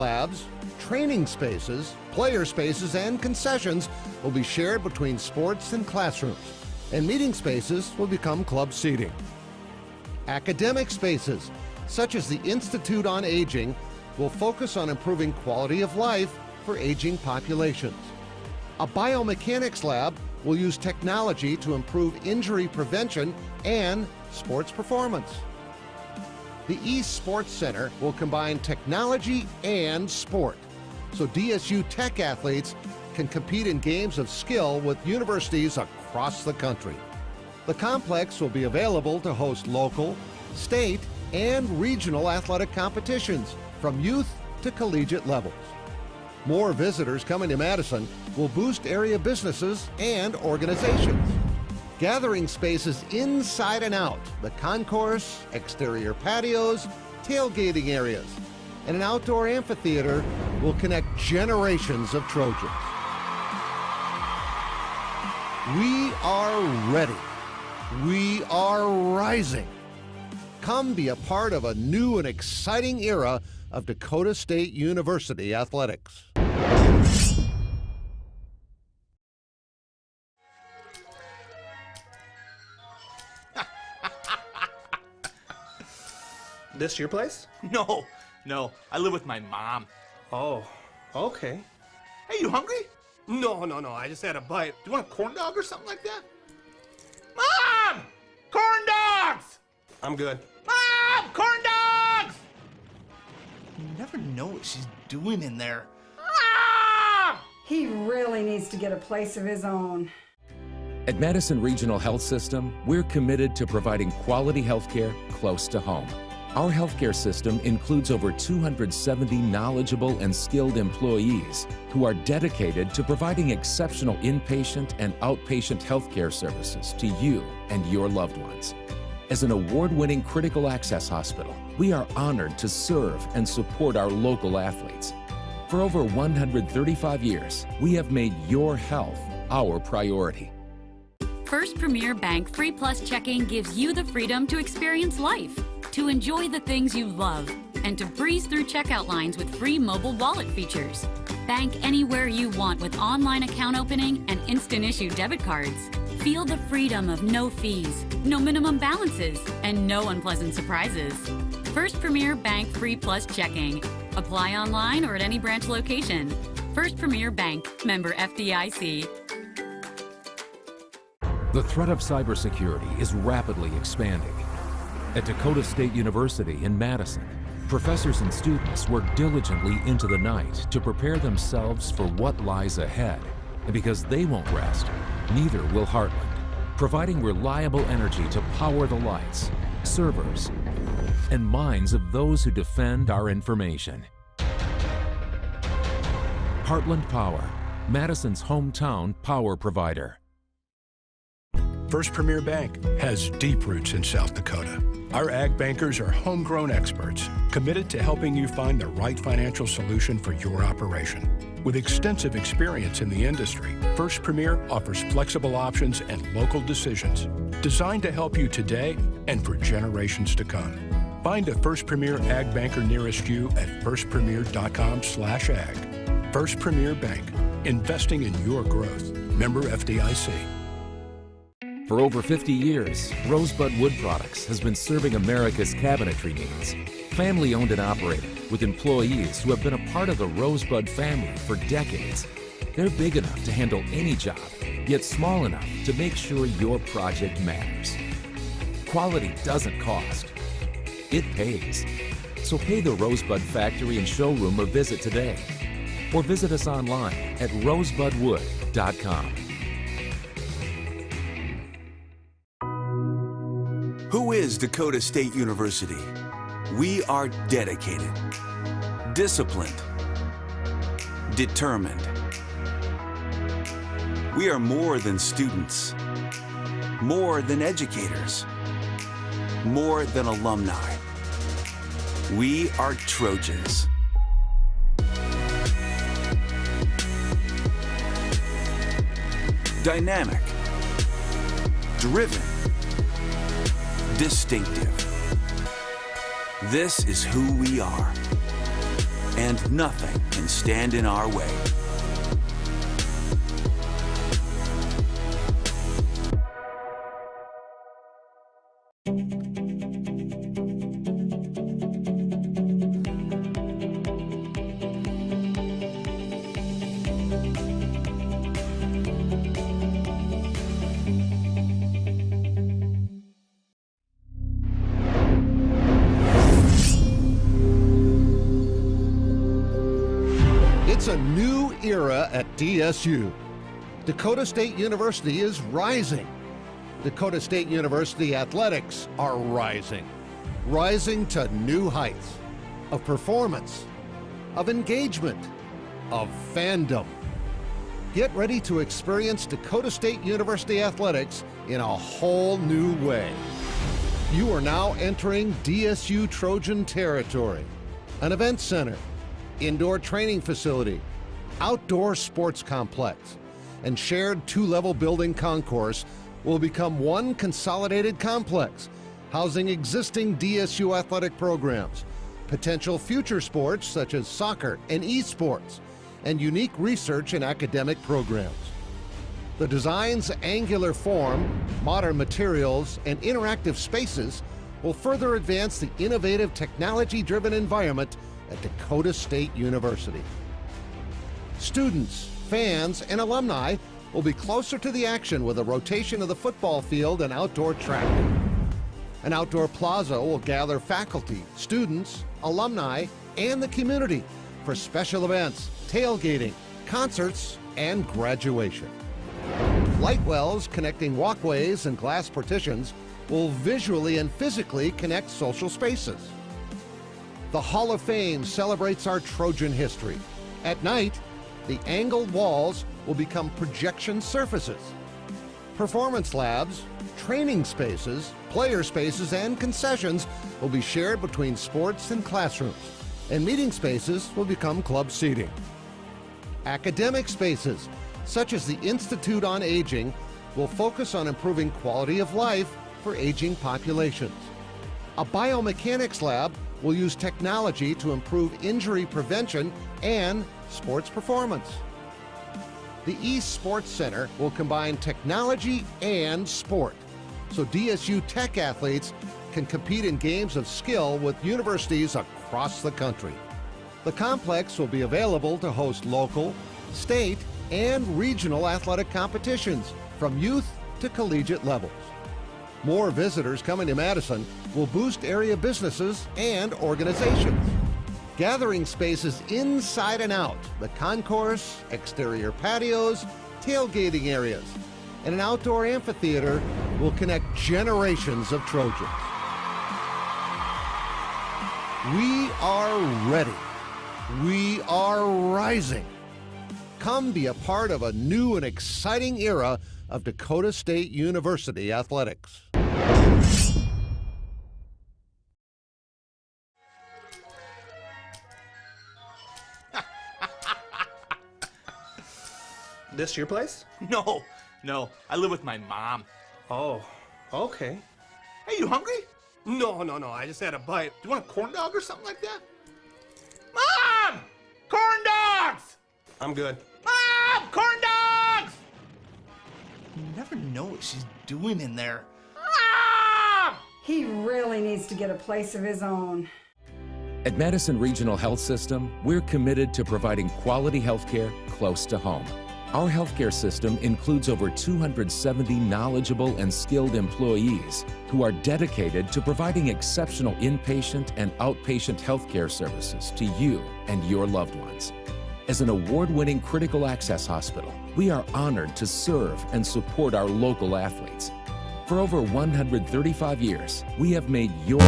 Labs, training spaces, player spaces, and concessions will be shared between sports and classrooms, and meeting spaces will become club seating. Academic spaces, such as the Institute on Aging, will focus on improving quality of life for aging populations. A biomechanics lab will use technology to improve injury prevention and sports performance. The East Sports Center will combine technology and sport, so DSU Tech athletes can compete in games of skill with universities across the country. The complex will be available to host local, state, and regional athletic competitions from youth to collegiate levels. More visitors coming to Madison will boost area businesses and organizations. Gathering spaces inside and out, the concourse, exterior patios, tailgating areas, and an outdoor amphitheater will connect generations of Trojans. We are ready. We are rising. Come be a part of a new and exciting era of Dakota State University athletics. This your place? No, I live with my mom. Oh, okay. Hey, you hungry? No, I just had a bite. Do you want a corn dog or something like that? Mom! Corn dogs! I'm good. Mom! Corn dogs! You never know what she's doing in there. Mom! He really needs to get a place of his own. At Madison Regional Health System, we're committed to providing quality health care close to home. Our healthcare system includes over 270 knowledgeable and skilled employees who are dedicated to providing exceptional inpatient and outpatient healthcare services to you and your loved ones. As an award-winning critical access hospital, we are honored to serve and support our local athletes. For over 135 years, we have made your health our priority. First Premier Bank Free Plus Checking gives you the freedom to experience life, to enjoy the things you love, and to breeze through checkout lines with free mobile wallet features. Bank anywhere you want with online account opening and instant issue debit cards. Feel the freedom of no fees, no minimum balances, and no unpleasant surprises. First Premier Bank Free Plus Checking. Apply online or at any branch location. First Premier Bank, member FDIC. The threat of cybersecurity is rapidly expanding. At Dakota State University in Madison, professors and students work diligently into the night to prepare themselves for what lies ahead. And because they won't rest, neither will Heartland, providing reliable energy to power the lights, servers, and minds of those who defend our information. Heartland Power, Madison's hometown power provider. First Premier Bank has deep roots in South Dakota. Our ag bankers are homegrown experts committed to helping you find the right financial solution for your operation. With extensive experience in the industry, First Premier offers flexible options and local decisions designed to help you today and for generations to come. Find a First Premier ag banker nearest you at firstpremier.com/ag. First Premier Bank, investing in your growth. Member FDIC. For over 50 years, Rosebud Wood Products has been serving America's cabinetry needs. Family owned and operated, with employees who have been a part of the Rosebud family for decades. They're big enough to handle any job, yet small enough to make sure your project matters. Quality doesn't cost. It pays. So pay the Rosebud Factory and Showroom a visit today. Or visit us online at rosebudwood.com. Who is Dakota State University? We are dedicated, disciplined, determined. We are more than students, more than educators, more than alumni. We are Trojans. Dynamic, driven, distinctive. This is who we are, and nothing can stand in our way. It's a new era at DSU. Dakota State University is rising. Dakota State University athletics are rising. Rising to new heights of performance, of engagement, of fandom. Get ready to experience Dakota State University athletics in a whole new way. You are now entering DSU Trojan territory. An event center, indoor training facility, outdoor sports complex, and shared two-level building concourse will become one consolidated complex, housing existing DSU athletic programs, potential future sports such as soccer and esports, and unique research and academic programs. The design's angular form, modern materials, and interactive spaces will further advance the innovative technology-driven environment at Dakota State University. Students, fans, and alumni will be closer to the action with a rotation of the football field and outdoor track. An outdoor plaza will gather faculty, students, alumni, and the community for special events, tailgating, concerts, and graduation. Light wells connecting walkways and glass partitions will visually and physically connect social spaces. The Hall of Fame celebrates our Trojan history. At night, the angled walls will become projection surfaces. Performance labs, training spaces, player spaces, and concessions will be shared between sports and classrooms, and meeting spaces will become club seating. Academic spaces, such as the Institute on Aging, will focus on improving quality of life for aging populations. A biomechanics lab will use technology to improve injury prevention and sports performance. The East Sports Center will combine technology and sport, so DSU Tech athletes can compete in games of skill with universities across the country. The complex will be available to host local, state, and regional athletic competitions from youth to collegiate levels. More visitors coming to Madison will boost area businesses and organizations. Gathering spaces inside and out, the concourse, exterior patios, tailgating areas, and an outdoor amphitheater will connect generations of Trojans. We are ready. We are rising. Come be a part of a new and exciting era of Dakota State University athletics. This your place? No. I live with my mom. Oh, okay. Hey, you hungry? No, I just had a bite. Do you want a corn dog or something like that? Mom! Corn dogs! I'm good. Mom! Corn dogs! You never know what she's doing in there. Mom! He really needs to get a place of his own. At Madison Regional Health System, we're committed to providing quality health care close to home. Our healthcare system includes over 270 knowledgeable and skilled employees who are dedicated to providing exceptional inpatient and outpatient healthcare services to you and your loved ones. As an award-winning critical access hospital, we are honored to serve and support our local athletes. For over 135 years, we have made your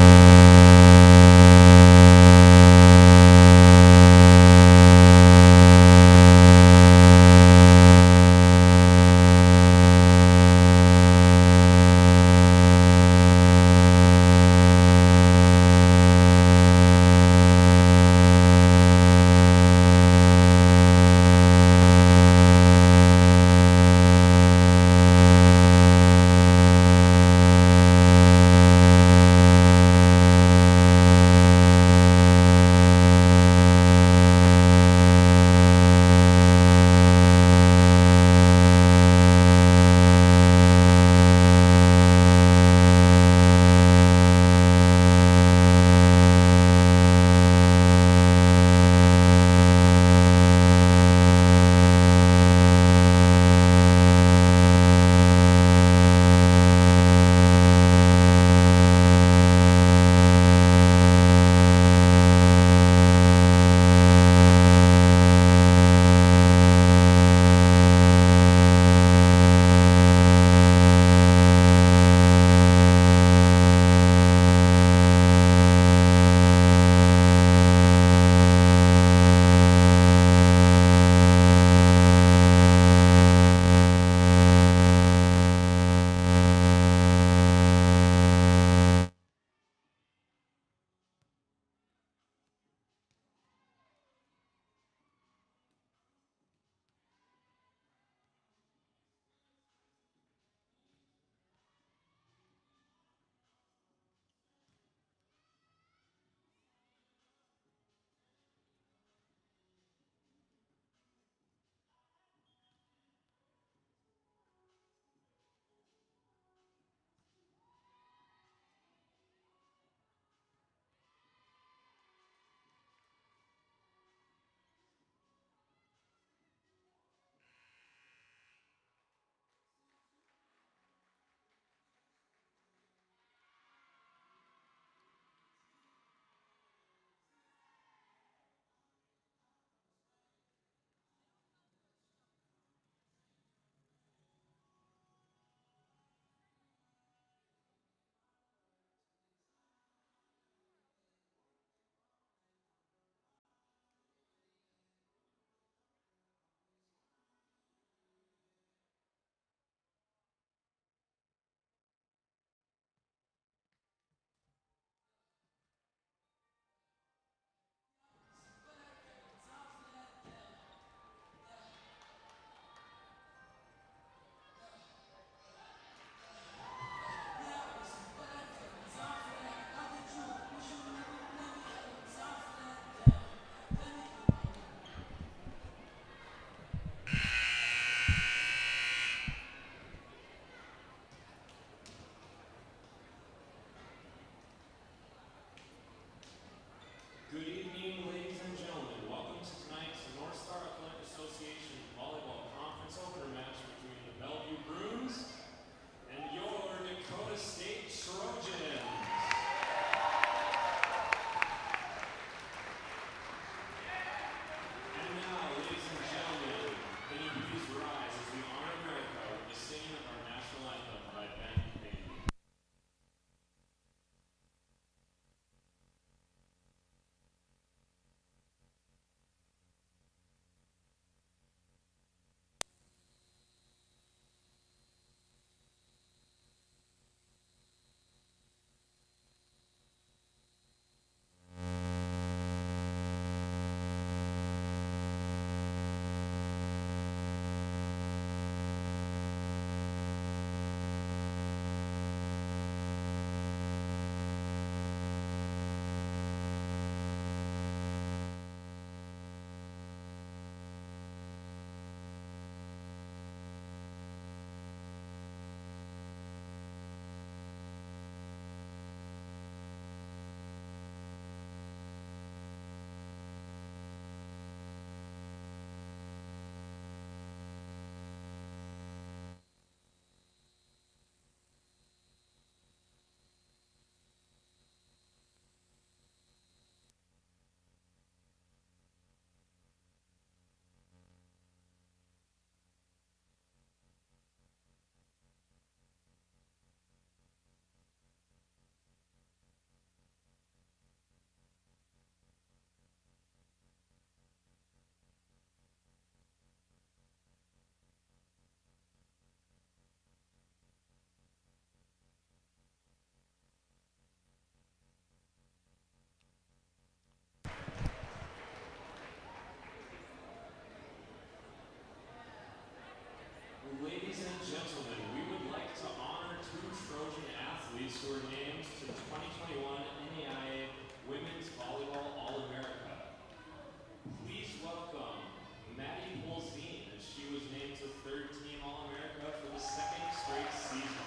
the third team All-America for the second straight season.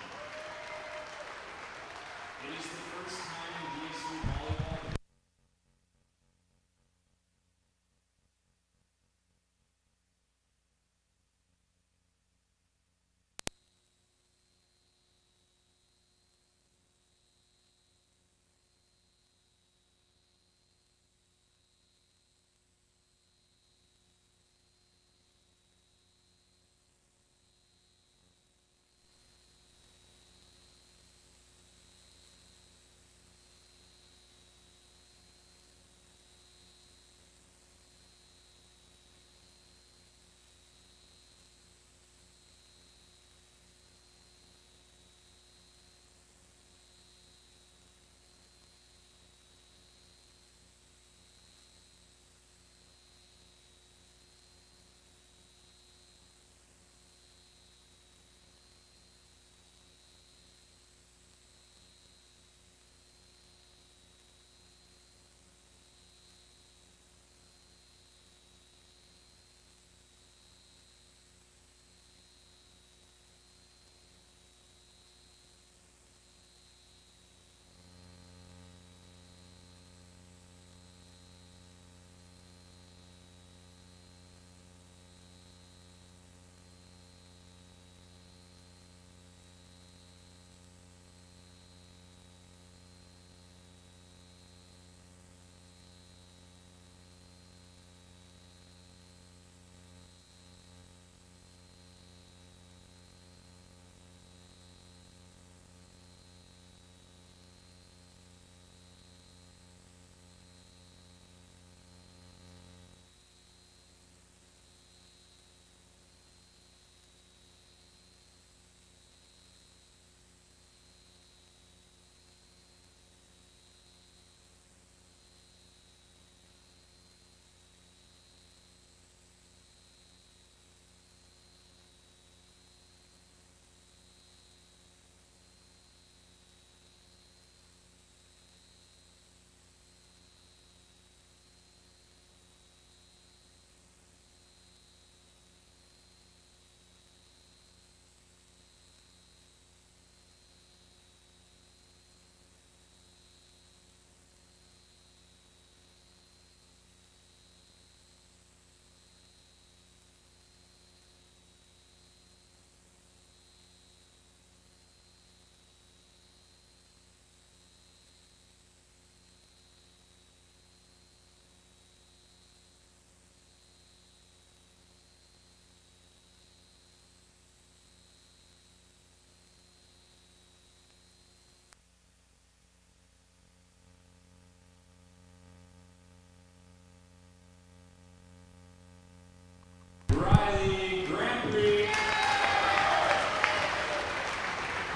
It is the first time in DSU volleyball.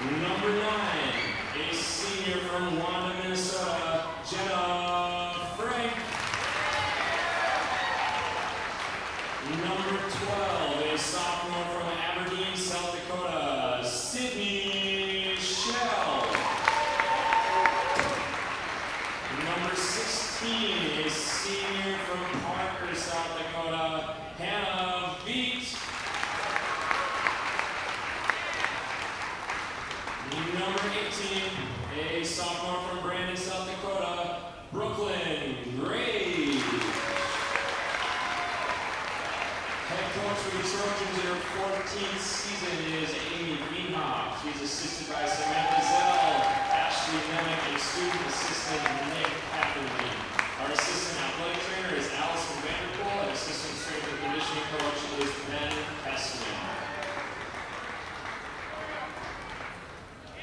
Number 9, a senior from Wanda, Minnesota, Jenna Frank. Number 12, a sophomore from Aberdeen, South Dakota, Sydney Shell. Number 16, a senior from Parker, South Dakota, Hannah Beat. Number 18, a sophomore from Brandon, South Dakota, Brooklyn Graves. Head coach for the Trojans in her 14th season is Amy Greenhoff. She's assisted by Samantha Zell, Ashley Nemec, and student assistant Nick Catherine. Our assistant athletic trainer is Allison Vanderpool, and assistant strength and conditioning coach is Ben Hessman.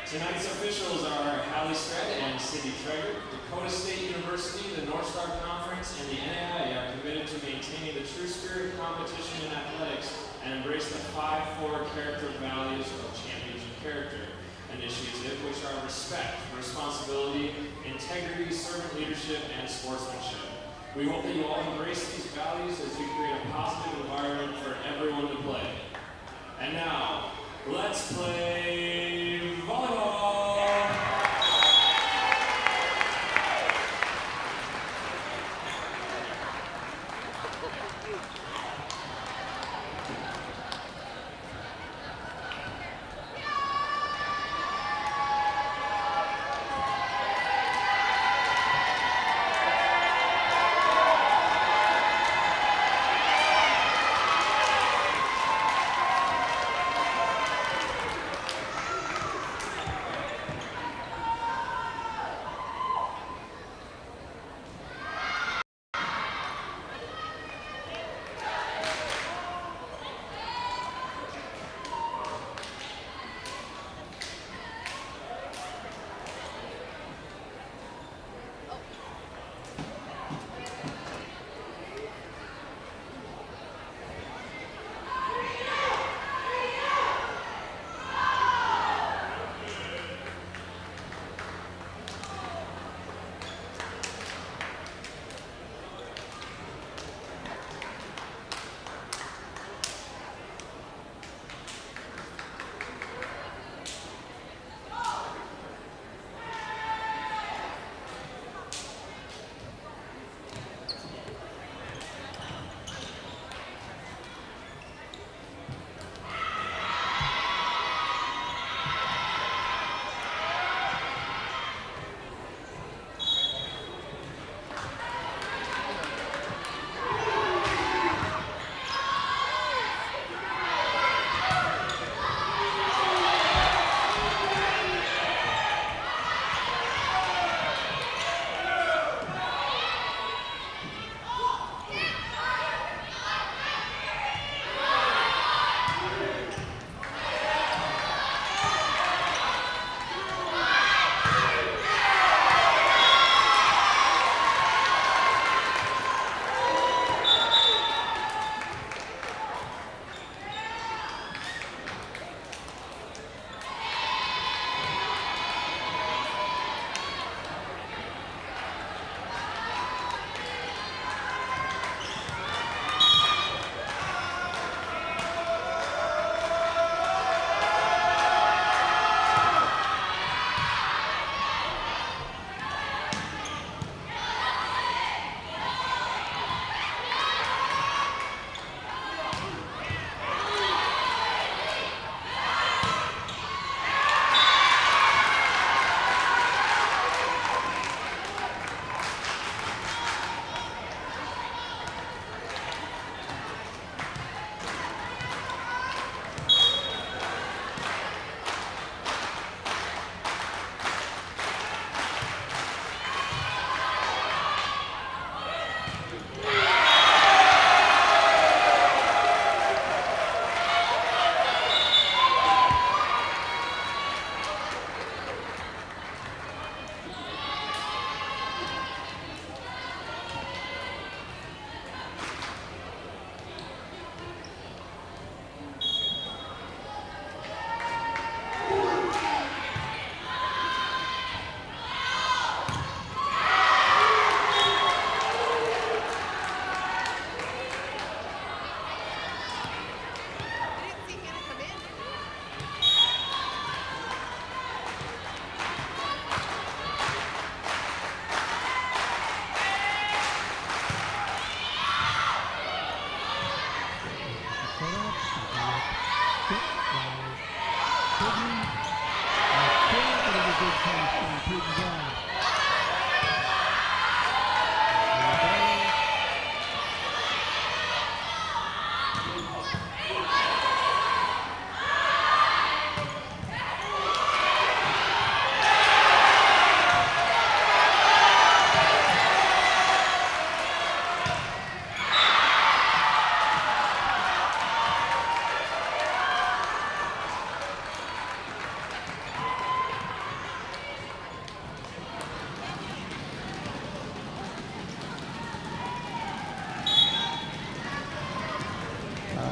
Tonight's officials are Hallie Stred and Cindy Treger. Dakota State University, the North Star Conference, and the NAIA are committed to maintaining the true spirit of competition in athletics and embrace the 5-4 character values of championship character initiative, which are respect, responsibility, integrity, servant leadership, and sportsmanship. We hope that you all embrace these values as we create a positive environment for everyone to play. And now, let's play volleyball!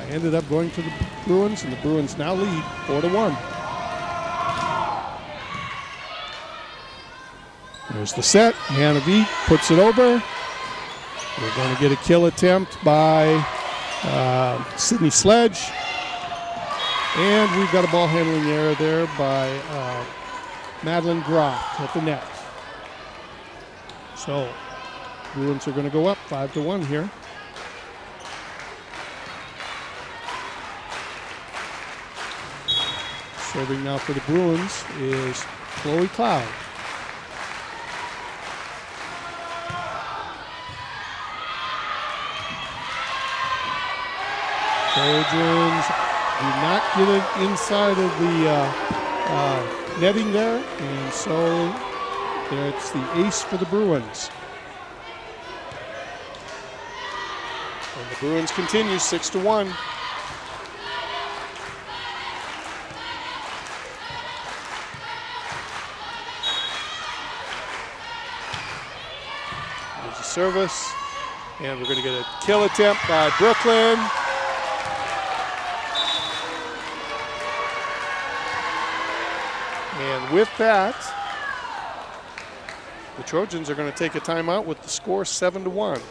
Ended up going to the Bruins, and the Bruins now lead 4-1. There's the set. Hanavi puts it over. We're going to get a kill attempt by Sydney Sledge. And we've got a ball handling error there by Madeline Groff at the net. So Bruins are going to go up 5-1 here. Serving now for the Bruins is Chloe Cloud. Trojans do not get it inside of the netting there, and so it's the ace for the Bruins. And the Bruins continue 6-1. Service, and we're going to get a kill attempt by Brooklyn. And with that, the Trojans are going to take a timeout with the score 7-1.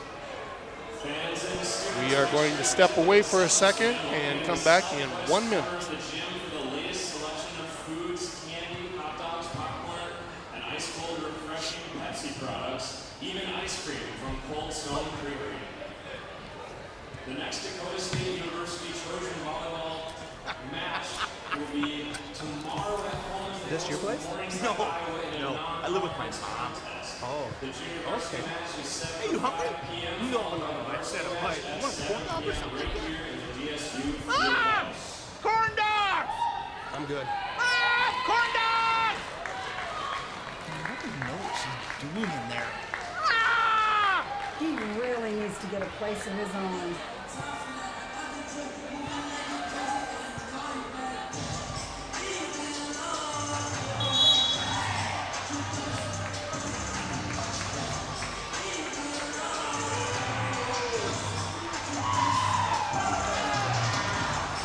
We are going to step away for a second and come back in 1 minute. The next Dakota State University Trojan Volleyball match will be tomorrow at home. Is this your place? No, I live with my mom. Oh, okay. Hey, you hungry? No, I said a bite. You want a corn dog or something? Ah! Corn dog! I'm good. Ah! Corn dog! I never know what she's doing in there. Ah! He really needs to get a place of his own.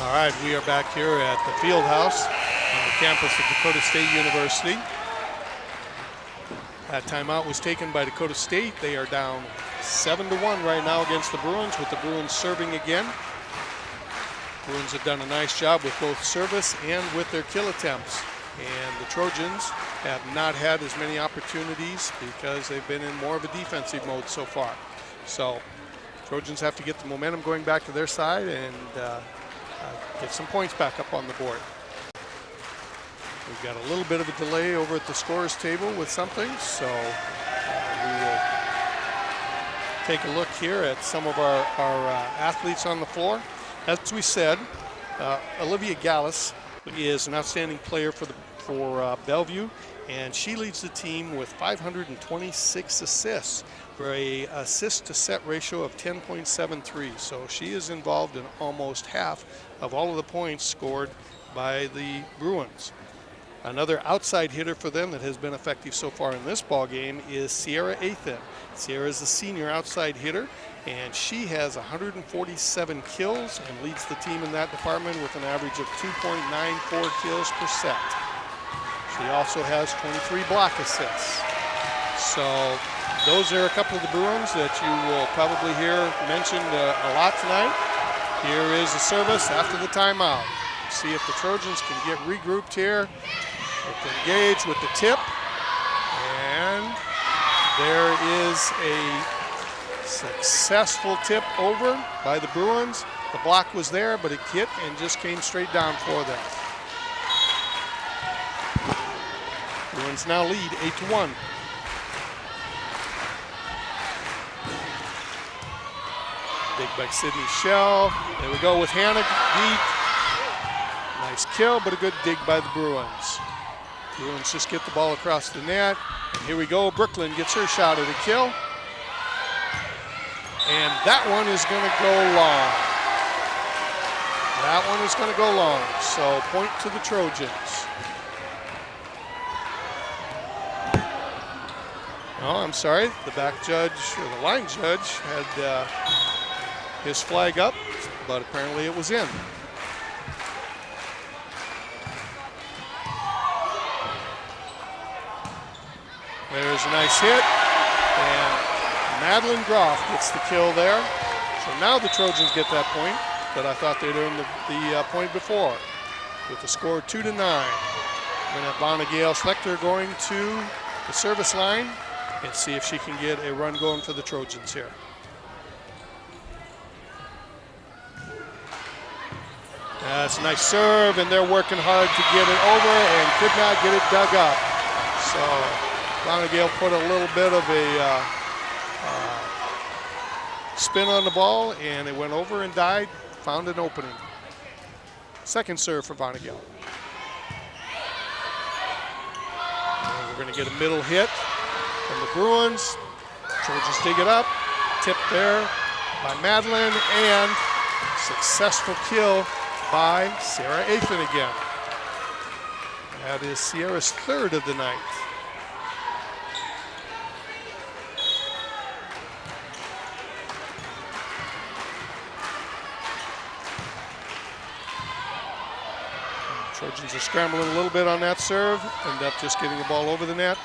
All right, we are back here at the field house on the campus of Dakota State University. That timeout was taken by Dakota State. They are down 7-1 right now against the Bruins, with the Bruins serving again. Bruins have done a nice job with both service and with their kill attempts. And the Trojans have not had as many opportunities because they've been in more of a defensive mode so far. So Trojans have to get the momentum going back to their side and get some points back up on the board. We've got a little bit of a delay over at the scorer's table with something, so we will take a look here at some of our athletes on the floor. As we said, Olivia Gallus is an outstanding player for Bellevue, and she leads the team with 526 assists for a assist to set ratio of 10.73. So she is involved in almost half of all of the points scored by the Bruins. Another outside hitter for them that has been effective so far in this ball game is Sierra Athan. Sierra is a senior outside hitter, and she has 147 kills and leads the team in that department with an average of 2.94 kills per set. She also has 23 block assists. So those are a couple of the Bruins that you will probably hear mentioned a lot tonight. Here is the service after the timeout. See if the Trojans can get regrouped here. Engage with the tip. And there is a Successful tip over by the Bruins. The block was there, but it hit and just came straight down for them. Bruins now lead 8-1. Dig by Sydney Shell. There we go with Hannah deep. Nice kill, but a good dig by the Bruins. Bruins just get the ball across the net. And here we go, Brooklyn gets her shot at a kill. And that one is going to go long. That one is going to go long, so point to the Trojans. Oh, I'm sorry, the back judge, or the line judge, had his flag up, but apparently it was in. There's a nice hit, and Madeline Groff gets the kill there. So now the Trojans get that point, but I thought they'd earned the point before. With the score 2-9. We're going to have Vanna Gail Schlechter going to the service line and see if she can get a run going for the Trojans here. That's a nice serve, and they're working hard to get it over and could not get it dug up. So Vanna Gail put a little bit of a spin on the ball, and it went over and died, found an opening. Second serve for Vanna Gail. And we're going to get a middle hit from the Bruins. Trojans dig it up, tipped there by Madeline, and successful kill by Sarah Athan again. That is Sierra's third of the night. Trojans are scrambling a little bit on that serve, end up just getting the ball over the net.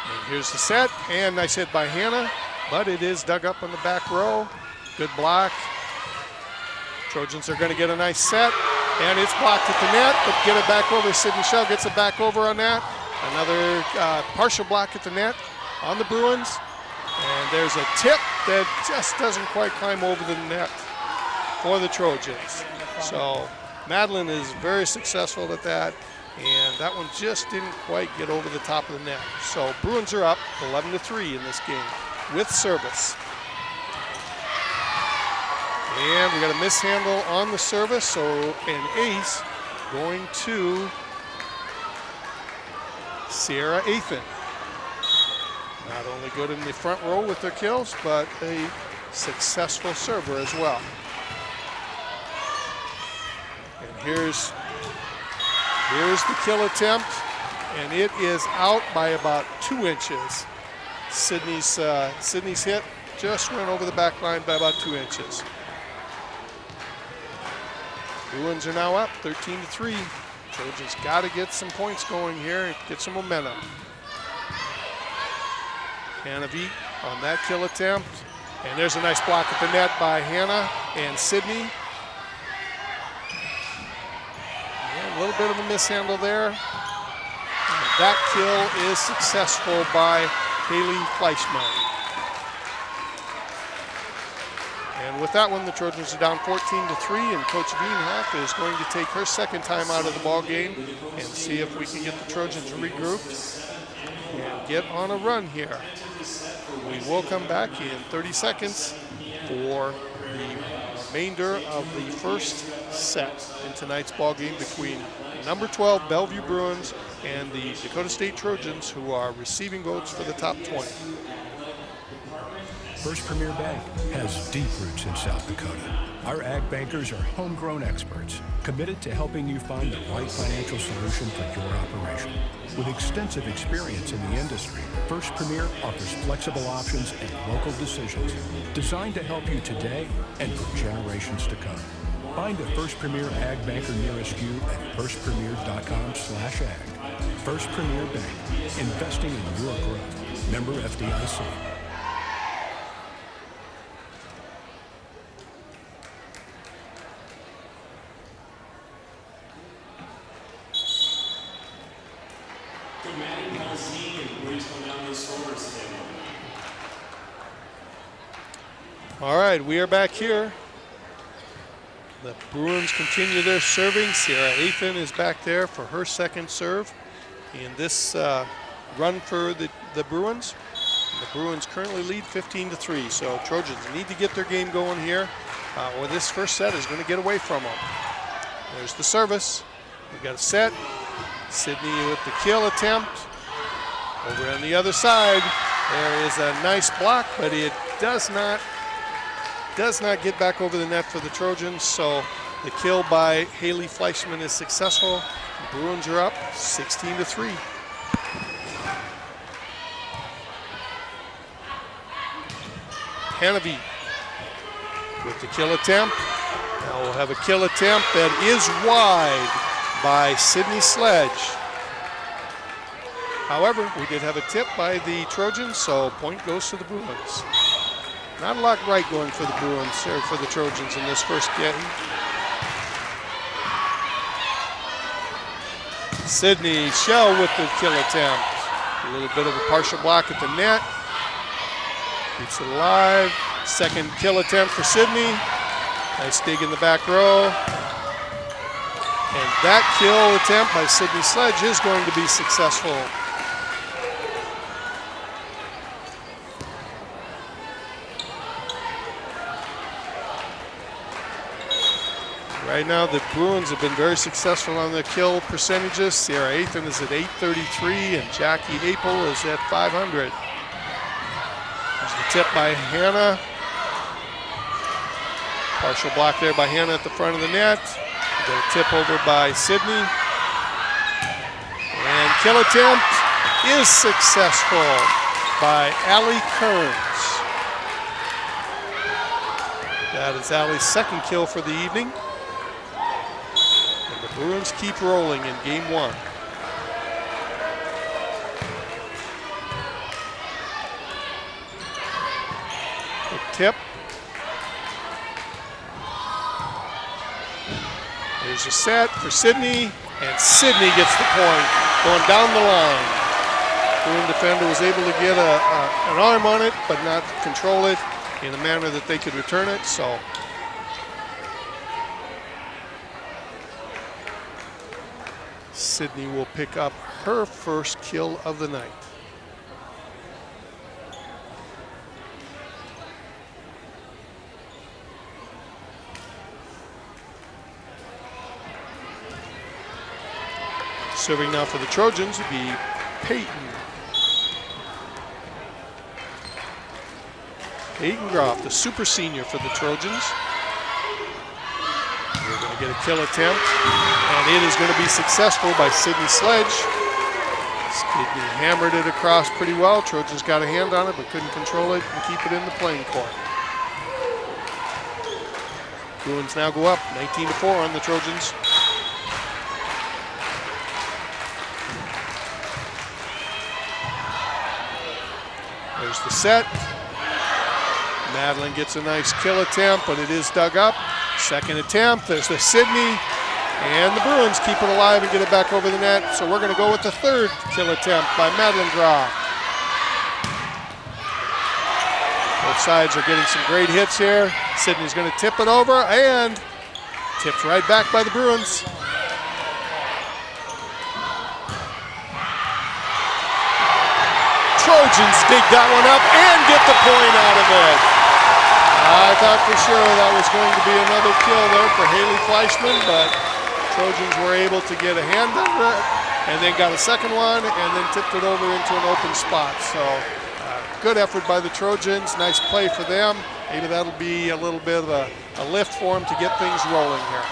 And here's the set, and nice hit by Hannah, but it is dug up on the back row. Good block. Trojans are going to get a nice set, and it's blocked at the net, but get it back over. Sydney Shell gets it back over on that. Another partial block at the net on the Bruins, and there's a tip that just doesn't quite climb over the net for the Trojans. So Madeline is very successful at that, and that one just didn't quite get over the top of the net. So Bruins are up 11-3 in this game with service. And we got a mishandle on the service, so an ace going to Sierra Athan. Not only good in the front row with their kills, but a successful server as well. And here's the kill attempt, and it is out by about 2 inches. Sydney's hit just went over the back line by about 2 inches. Bruins are now up 13-3. Trojans got to get some points going here and get some momentum. Hannah on that kill attempt. And there's a nice block at the net by Hannah and Sydney. And a little bit of a mishandle there. And that kill is successful by Haley Fleischman. And with that one, the Trojans are down 14-3, and Coach Wienhoff is going to take her second time out of the ball game and see if we can get the Trojans regrouped and get on a run here. We will come back in 30 seconds for the remainder of the first set in tonight's ball game between number 12 Bellevue Bruins and the Dakota State Trojans, who are receiving votes for the top 20. First Premier Bank has deep roots in South Dakota. Our ag bankers are homegrown experts committed to helping you find the right financial solution for your operation. With extensive experience in the industry, First Premier offers flexible options and local decisions designed to help you today and for generations to come. Find a First Premier ag banker nearest you at firstpremier.com/ag. First Premier Bank, investing in your growth. Member FDIC. Could Maddie Paul's team and please come down to the scores today? All right, we are back here. The Bruins continue their serving. Sierra Athan is back there for her second serve in this run for the Bruins. The Bruins currently lead 15-3, so Trojans need to get their game going here, or this first set is going to get away from them. There's the service. We've got a set. Sydney with the kill attempt. Over on the other side, there is a nice block, but it does not get back over the net for the Trojans, so the kill by Haley Fleischman is successful. The Bruins are up 16-3. Hannavy with the kill attempt. Now we'll have a kill attempt that is wide by Sydney Sledge. However, we did have a tip by the Trojans, so point goes to the Bruins. Not a lot right going for the Bruins, or for the Trojans in this first game. Sydney Shell with the kill attempt. A little bit of a partial block at the net. Keeps it alive. Second kill attempt for Sydney. Nice dig in the back row. And that kill attempt by Sydney Sledge is going to be successful. Right now, the Bruins have been very successful on their kill percentages. Sierra Athan is at 833, and Jackie Apel is at 500. There's the tip by Hannah. Partial block there by Hannah at the front of the net. We've got a tip over by Sydney. And kill attempt is successful by Allie Kearns. That is Allie's second kill for the evening. And the Bruins keep rolling in game one. Tip. There's a set for Sydney, and Sydney gets the point going down the line. The Bruin defender was able to get an arm on it, but not control it in a manner that they could return it. So Sydney will pick up her first kill of the night. Serving now for the Trojans would be Peyton. Peyton Groff, the super senior for the Trojans. We're going to get a kill attempt, and it is going to be successful by Sydney Sledge. Sydney hammered it across pretty well. Trojans got a hand on it, but couldn't control it and keep it in the playing court. Bruins now go up 19-4 on the Trojans. There's the set. Madeline gets a nice kill attempt, but it is dug up. Second attempt, there's the Sydney, and the Bruins keep it alive and get it back over the net. So we're going to go with the third kill attempt by Madeline Groff. Both sides are getting some great hits here. Sydney's going to tip it over, and tipped right back by the Bruins. Trojans dig that one up and get the point out of it. I thought for sure that was going to be another kill there for Haley Fleischman, but Trojans were able to get a hand under it and then got a second one and then tipped it over into an open spot. So good effort by the Trojans. Nice play for them. Maybe that'll be a little bit of a lift for them to get things rolling here.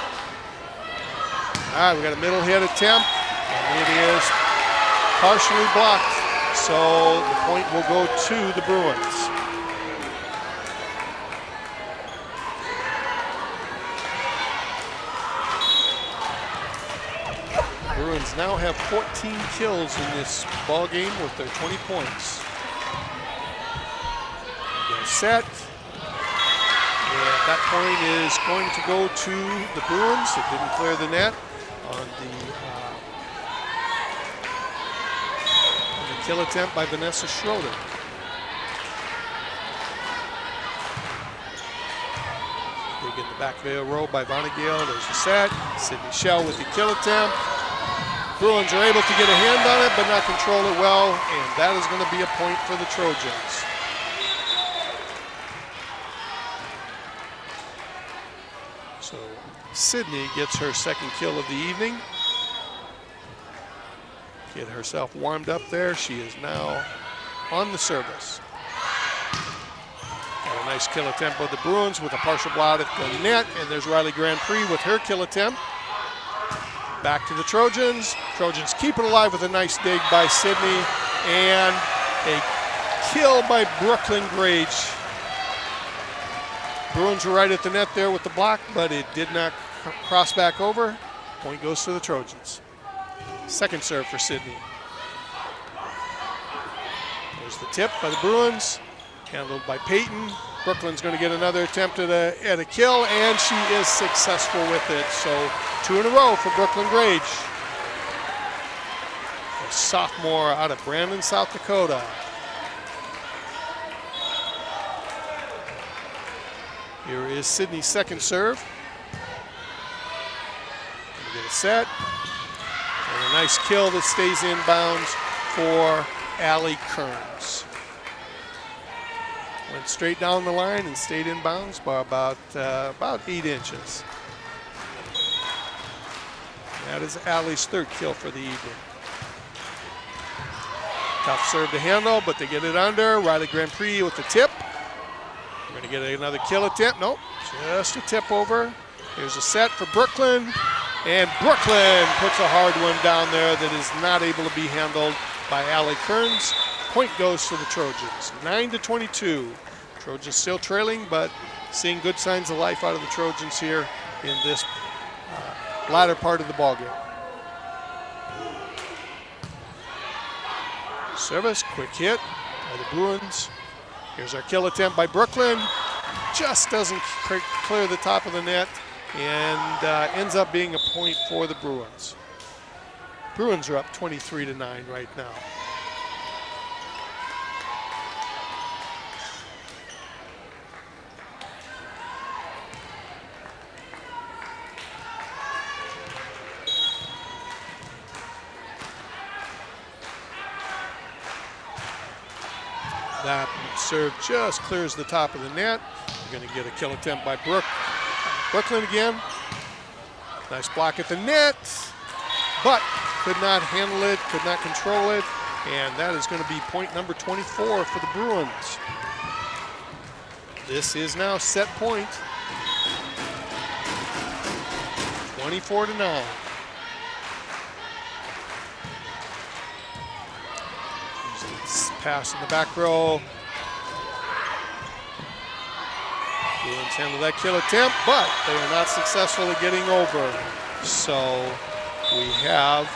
All right, we got a middle hit attempt, and it is partially blocked. So the point will go to the Bruins. The Bruins now have 14 kills in this ball game with their 20 points. They're set. And that point is going to go to the Bruins. It didn't clear the net on the kill attempt by Vanessa Schroeder. get the back veil row by Vonnegut. There's the set. Sydney Shell with the kill attempt. Bruins are able to get a hand on it, but not control it well, and that is going to be a point for the Trojans. So Sydney gets her second kill of the evening. Get herself warmed up there. She is now on the service. Got a nice kill attempt by the Bruins with a partial blot at the net, and there's Riley Grand Prix with her kill attempt. Back to the Trojans. Trojans keep it alive with a nice dig by Sydney, and a kill by Brooklyn Grage. Bruins were right at the net there with the block, but it did not cross back over. Point goes to the Trojans. Second serve for Sydney. There's the tip by the Bruins, handled by Peyton. Brooklyn's going to get another attempt at a kill, and she is successful with it. So 2 in a row for Brooklyn Grage. A sophomore out of Brandon, South Dakota. Here is Sydney's second serve. Get a set. And a nice kill that stays inbounds for Allie Kearns. Went straight down the line and stayed inbounds by about 8 inches. That is Allie's third kill for the evening. Tough serve to handle, but they get it under. Riley Grand Prix with the tip. We're going to get another kill attempt. Nope, just a tip over. Here's a set for Brooklyn. And Brooklyn puts a hard one down there that is not able to be handled by Allie Kearns. Point goes to the Trojans, 9-22. Trojans still trailing, but seeing good signs of life out of the Trojans here in this latter part of the ballgame. Service, quick hit by the Bruins. Here's our kill attempt by Brooklyn. Just doesn't clear the top of the net, and ends up being a point for the Bruins. Bruins are up 23-9 right now. That serve just clears the top of the net. We're going to get a kill attempt by Brooklyn again. Nice block at the net, but could not handle it, could not control it, and that is going to be point number 24 for the Bruins. This is now set point, 24-9. Pass in the back row. Bruins handle that kill attempt, but they are not successful at getting over. So we have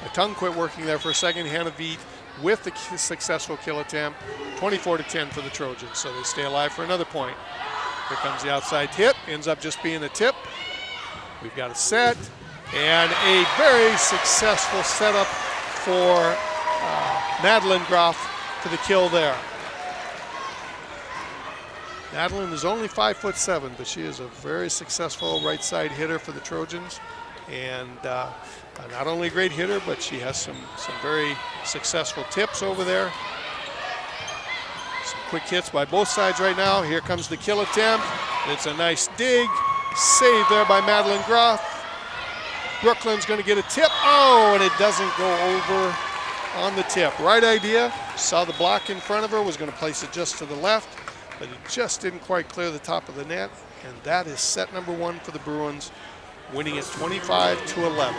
my tongue quit working there for a second. Hannah Veet with the successful kill attempt, 24-10 for the Trojans. So they stay alive for another point. Here comes the outside hit, ends up just being a tip. We've got a set, and a very successful setup for Madeline Groff for the kill there. Madeline is only 5'7", but she is a very successful right side hitter for the Trojans. And not only a great hitter, but she has some very successful tips over there. Some quick hits by both sides right now. Here comes the kill attempt. It's a nice dig. Save there by Madeline Groff. Brooklyn's going to get a tip. Oh, and it doesn't go over on the tip. Right idea. Saw the block in front of her, was going to place it just to the left, but it just didn't quite clear the top of the net. And that is set number 1 for the Bruins, winning it 25-11.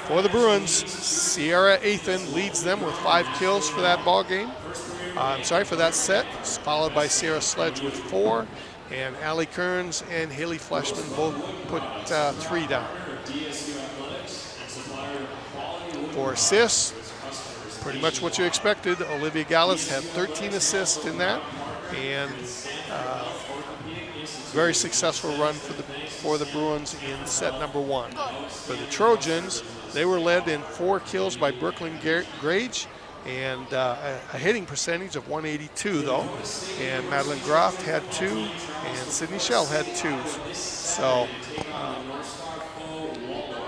For the Bruins, Sierra Athan leads them with 5 kills for that ball game. For that set, followed by Sierra Sledge with 4, and Allie Kearns and Haley Fleshman both put 3 down. For assists, pretty much what you expected. Olivia Gallus had 13 assists in that, and very successful run for the Bruins in set number 1. For the Trojans, they were led in 4 kills by Brooklyn Grage, and a hitting percentage of 182 though. And Madeline Groff had 2, and Sydney Schell had 2. So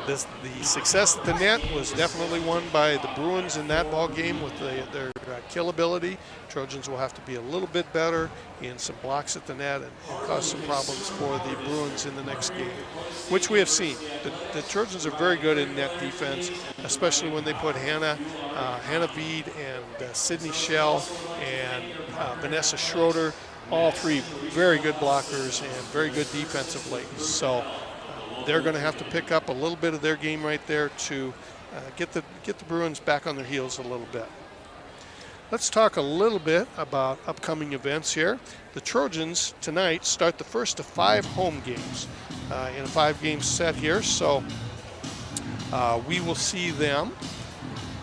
the success at the net was definitely won by the Bruins in that ball game with their kill ability. Trojans will have to be a little bit better in some blocks at the net and cause some problems for the Bruins in the next game, which we have seen. The Trojans are very good in net defense, especially when they put Hannah Veed and Sydney Schell and Vanessa Schroeder, all 3 very good blockers and very good defensively. So they're going to have to pick up a little bit of their game right there to get the Bruins back on their heels a little bit. Let's talk a little bit about upcoming events here. The Trojans tonight start the first of 5 home games in a 5-game set here. So we will see them.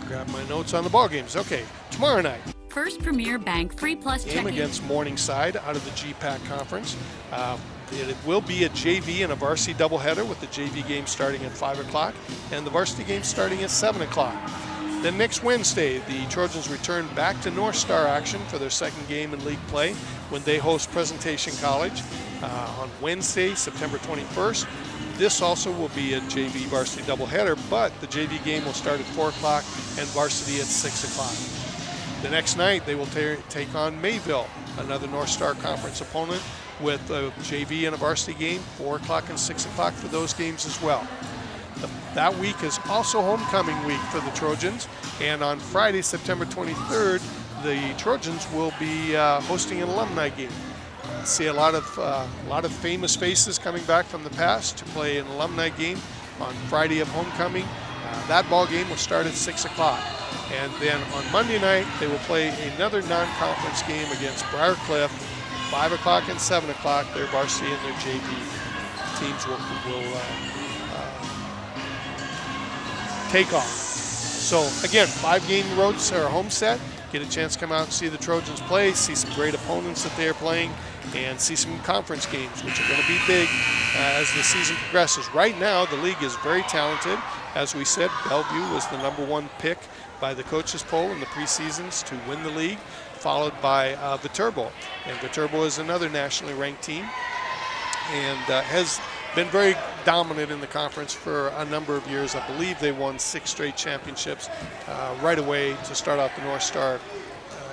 Grab my notes on the ball games. Okay, tomorrow night. First Premier Bank Free Plus game checking. Against Morningside out of the GPAC conference. It will be a JV and a varsity doubleheader with the JV game starting at 5 o'clock and the varsity game starting at 7 o'clock. Then next Wednesday, the Trojans return back to North Star action for their 2nd game in league play when they host Presentation College on Wednesday, September 21st. This also will be a JV varsity doubleheader, but the JV game will start at 4 o'clock and varsity at 6 o'clock. The next night, they will take on Mayville, another North Star Conference opponent, with a JV and a varsity game, 4 o'clock and 6 o'clock for those games as well. That week is also homecoming week for the Trojans, and on Friday, September 23rd, the Trojans will be hosting an alumni game. See a lot of famous faces coming back from the past to play an alumni game on Friday of homecoming. That ball game will start at 6 o'clock. And then on Monday night, they will play another non-conference game against Briar Cliff, 5 o'clock and 7 o'clock. Their varsity and their JV teams will take off. So again, 5-game roads or home set. Get a chance to come out and see the Trojans play, see some great opponents that they are playing, and see some conference games, which are going to be big as the season progresses. Right now, the league is very talented. As we said, Bellevue was the #1 pick by the coaches poll in the preseasons to win the league, followed by Viterbo. And Viterbo is another nationally ranked team and has been very dominant in the conference for a number of years. I believe they won 6 straight championships right away to start out the North Star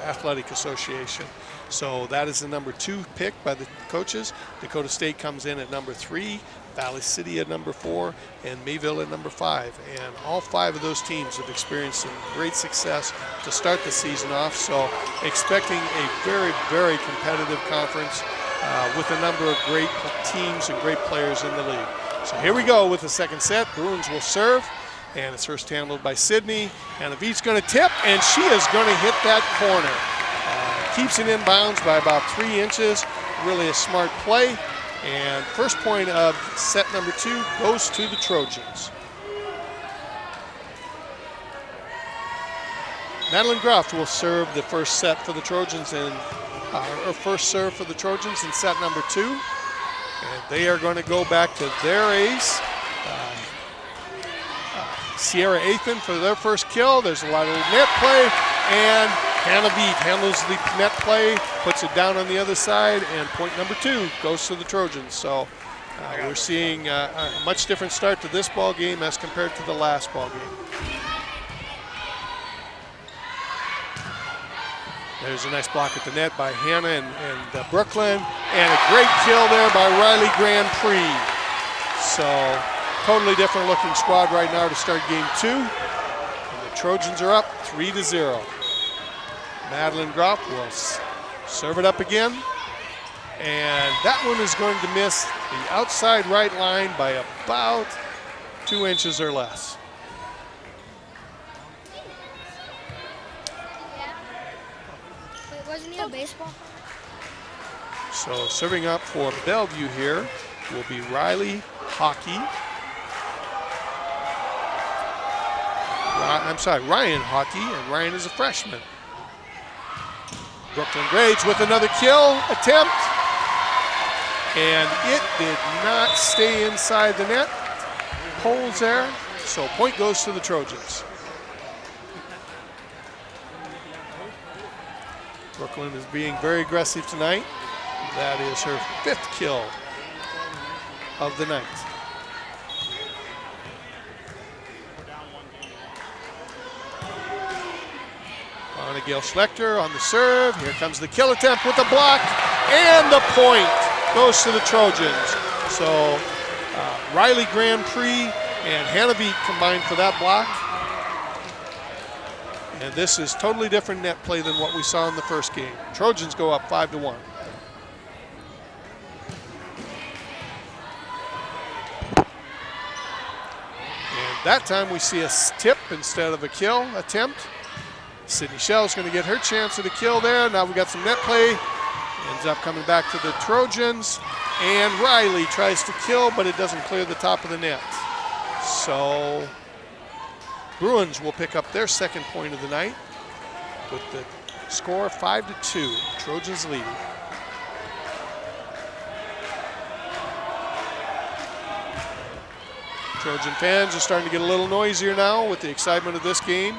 Athletic Association. So that is the #2 pick by the coaches. Dakota State comes in at #3, Valley City at #4, and Mayville at #5. And all 5 of those teams have experienced some great success to start the season off. So expecting a very, very competitive conference with a number of great teams and great players in the league. So here we go with the second set. Bruins will serve, and it's first handled by Sydney. And Avit's going to tip, and she is going to hit that corner. Keeps it in bounds by about 3 inches. Really a smart play. And first point of set #2 goes to the Trojans. Madeline Groff will serve the first set for the Trojans in first serve for the Trojans in set #2. And they are going to go back to their ace, Sierra Athan, for their first kill. There's a lot of net play, and Hannah Veet handles the net play, puts it down on the other side, and point #2 goes to the Trojans. So we're seeing a much different start to this ball game as compared to the last ball game. There's a nice block at the net by Hannah and Brooklyn, and a great kill there by Riley Grand Prix. So totally different looking squad right now to start game 2. And the Trojans are up 3-0. Madeline Groff will serve it up again. And that one is going to miss the outside right line by about 2 inches or less. Wasn't he a baseball? So serving up for Bellevue here will be Riley Hockey. Ryan Hockey, and Ryan is a freshman. Brooklyn Grades with another kill attempt. and it did not stay inside the net. Poles there, so point goes to the Trojans. Brooklyn is being very aggressive tonight. That is her 5th kill of the night. On Gail Schlechter on the serve. Here comes the kill attempt with the block, and the point goes to the Trojans. So Riley Grand Prix and Hannavik combined for that block. And this is totally different net play than what we saw in the first game. Trojans go up 5-1. And that time we see a tip instead of a kill attempt. Sydney Shell's going to get her chance at a kill there. Now we got some net play. Ends up coming back to the Trojans. And Riley tries to kill, but it doesn't clear the top of the net. So Bruins will pick up their 2nd point of the night with the score 5-2. Trojans leading. Trojan fans are starting to get a little noisier now with the excitement of this game.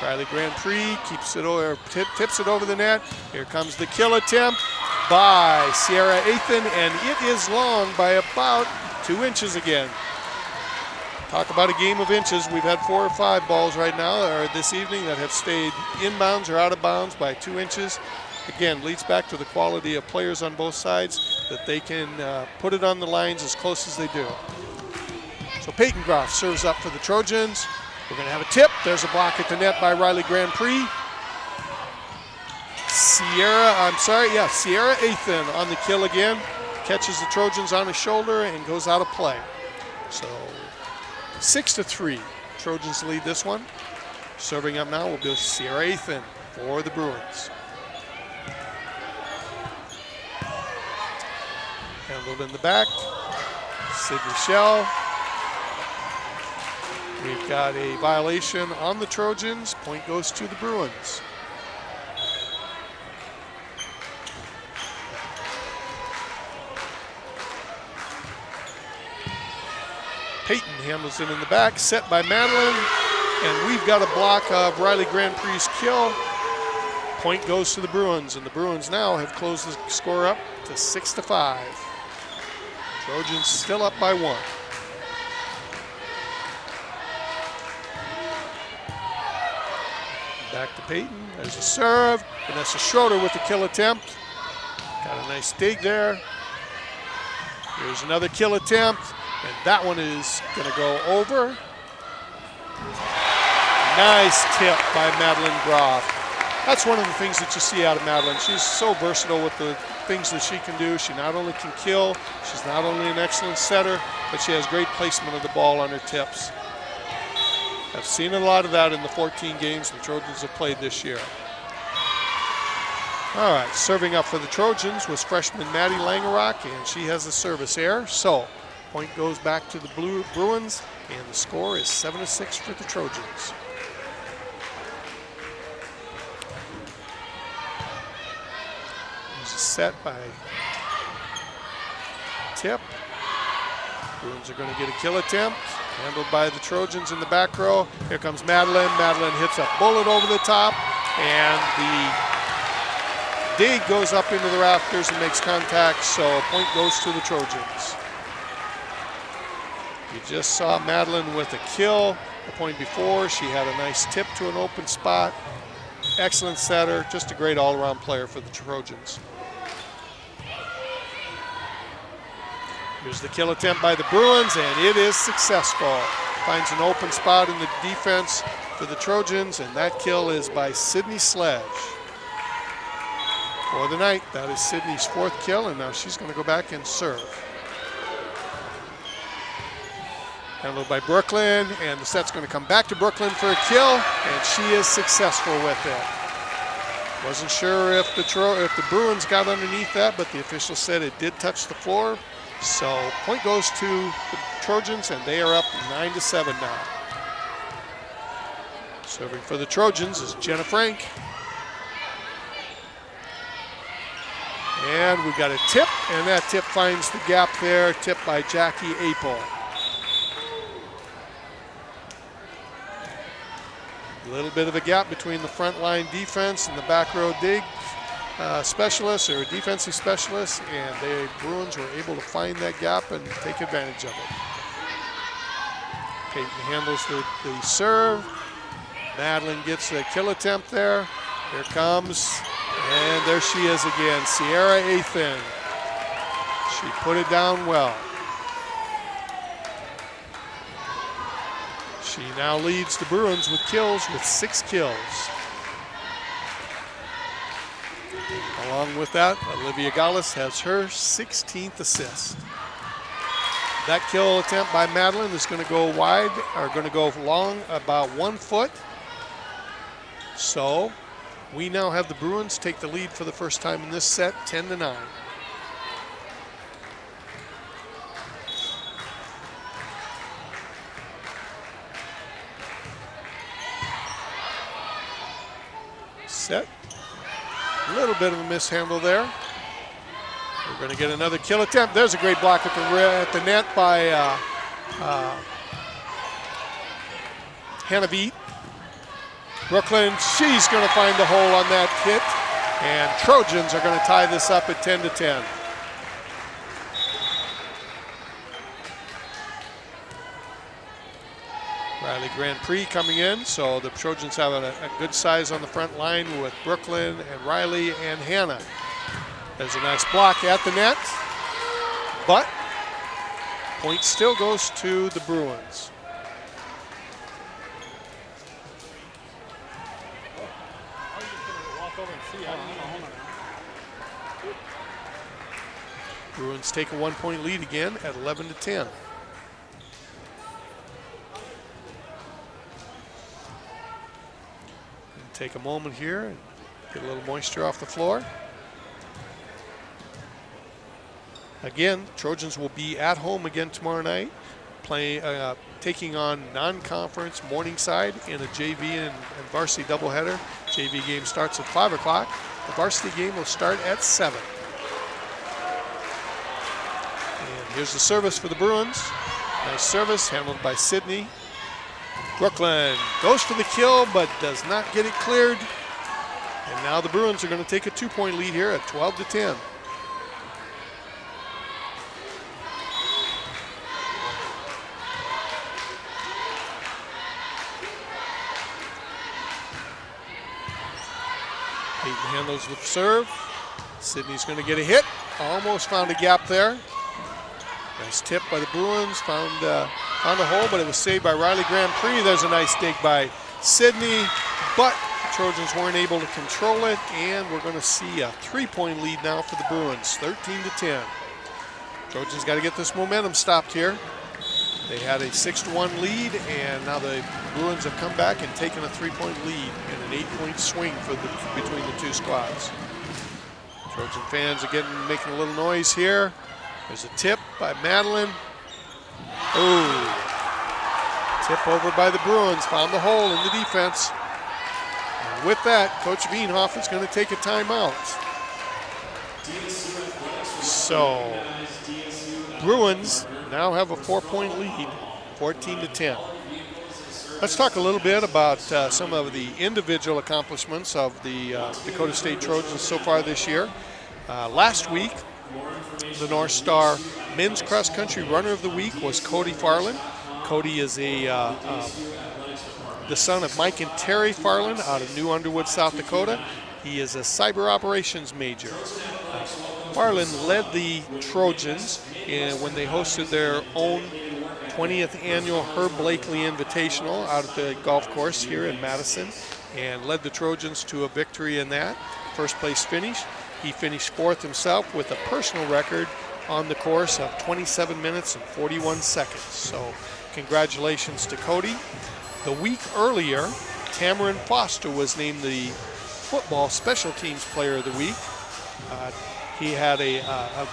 Riley Grand Prix keeps it over, tips it over the net. Here comes the kill attempt by Sierra Athan, and it is long by about 2 inches again. Talk about a game of inches. We've had 4 or 5 balls right now, or this evening, that have stayed inbounds or out of bounds by 2 inches. Again, leads back to the quality of players on both sides, that they can put it on the lines as close as they do. So Peyton Groff serves up for the Trojans. We're going to have a tip. There's a block at the net by Riley Grand Prix. Sierra Athan on the kill again. Catches the Trojans on his shoulder and goes out of play. So 6-3. Trojans lead this one. Serving up now will be Sierra Athan for the Bruins. Handled in the back. Sydney Shell. We've got a violation on the Trojans. Point goes to the Bruins. Peyton handles it in the back, set by Madeline, and we've got a block of Riley Grand Prix's kill. Point goes to the Bruins, and the Bruins now have closed the score up to 6-5. Trojans still up by 1. Back to Peyton. There's a serve. Vanessa Schroeder with the kill attempt. Got a nice dig there. Here's another kill attempt, and that one is going to go over. Nice tip by Madeline Groff. That's one of the things that you see out of Madeline. She's so versatile with the things that she can do. She not only can kill, she's not only an excellent setter, but she has great placement of the ball on her tips. I've seen a lot of that in the 14 games the Trojans have played this year. All right, serving up for the Trojans was freshman Maddie Langerock, and she has a service error. So point goes back to the Bruins, and the score is 7-6 for the Trojans. There's a set by Tip. Bruins are going to get a kill attempt. Handled by the Trojans in the back row. Here comes Madeline. Madeline hits a bullet over the top, and the dig goes up into the rafters and makes contact, so a point goes to the Trojans. You just saw Madeline with a kill the point before. She had a nice tip to an open spot. Excellent setter, just a great all-around player for the Trojans. Here's the kill attempt by the Bruins, and it is successful. Finds an open spot in the defense for the Trojans, and that kill is by Sydney Sledge. For the night, that is Sydney's 4th kill, and now she's going to go back and serve. Handled by Brooklyn, and the set's going to come back to Brooklyn for a kill, and she is successful with it. Wasn't sure if the Bruins got underneath that, but the official said it did touch the floor. So point goes to the Trojans, and they are up 9-7 now. Serving for the Trojans is Jenna Frank. And we got a tip, and that tip finds the gap there, tipped by Jackie Apel. A little bit of a gap between the front line defense and the back row dig specialists or defensive specialists, and the Bruins were able to find that gap and take advantage of it. Peyton handles the serve. Madeline gets a kill attempt there. Here comes, and there she is again, Sierra Athan. She put it down well. She now leads the Bruins with kills with 6 kills. Along with that, Olivia Gallus has her 16th assist. That kill attempt by Madeline is going to go wide, or going to go long about 1 foot. So we now have the Bruins take the lead for the first time in this set, 10-9. Set. A little bit of a mishandle there. We're going to get another kill attempt. There's a great block at the net by Hannah Veet. Brooklyn, she's going to find the hole on that hit, and Trojans are going to tie this up at 10-10. Riley Grand Prix coming in, so the Trojans have a good size on the front line with Brooklyn and Riley and Hannah. There's a nice block at the net, but point still goes to the Bruins. Bruins take a 1-point lead again at 11-10. Take a moment here and get a little moisture off the floor. Again, Trojans will be at home again tomorrow night, taking on non-conference Morningside in a JV and varsity doubleheader. JV game starts at 5 o'clock. The varsity game will start at 7. And here's the service for the Bruins. Nice service handled by Sydney. Brooklyn goes for the kill, but does not get it cleared. And now the Bruins are going to take a 2-point lead here at 12-10. Peyton handles with serve. Sydney's going to get a hit. Almost found a gap there. Nice tip by the Bruins. Found a hole, but it was saved by Riley Grand Prix. There's a nice dig by Sydney, but the Trojans weren't able to control it, and we're going to see a 3-point lead now for the Bruins, 13-10. Trojans got to get this momentum stopped here. They had a 6-1 lead, and now the Bruins have come back and taken a 3-point lead and an 8-point swing between the two squads. Trojan fans are making a little noise here. There's a tip by Madeline. Ooh. Tip over by the Bruins. Found the hole in the defense. And with that, Coach Wienhoff is going to take a timeout. So, Bruins now have a 4-point lead, 14-10. Let's talk a little bit about some of the individual accomplishments of the Dakota State Trojans so far this year. Last week, the North Star Men's Cross Country Runner of the Week was Cody Farland. Cody is the son of Mike and Terry Farland out of New Underwood, South Dakota. He is a cyber operations major. Farland led the Trojans when they hosted their own 20th annual Herb Blakely Invitational out at the golf course here in Madison, and led the Trojans to a victory in that. First place finish. He finished 4th himself with a personal record on the course of 27 minutes and 41 seconds. So congratulations to Cody. The week earlier, Tamarin Foster was named the football special teams player of the week. He had a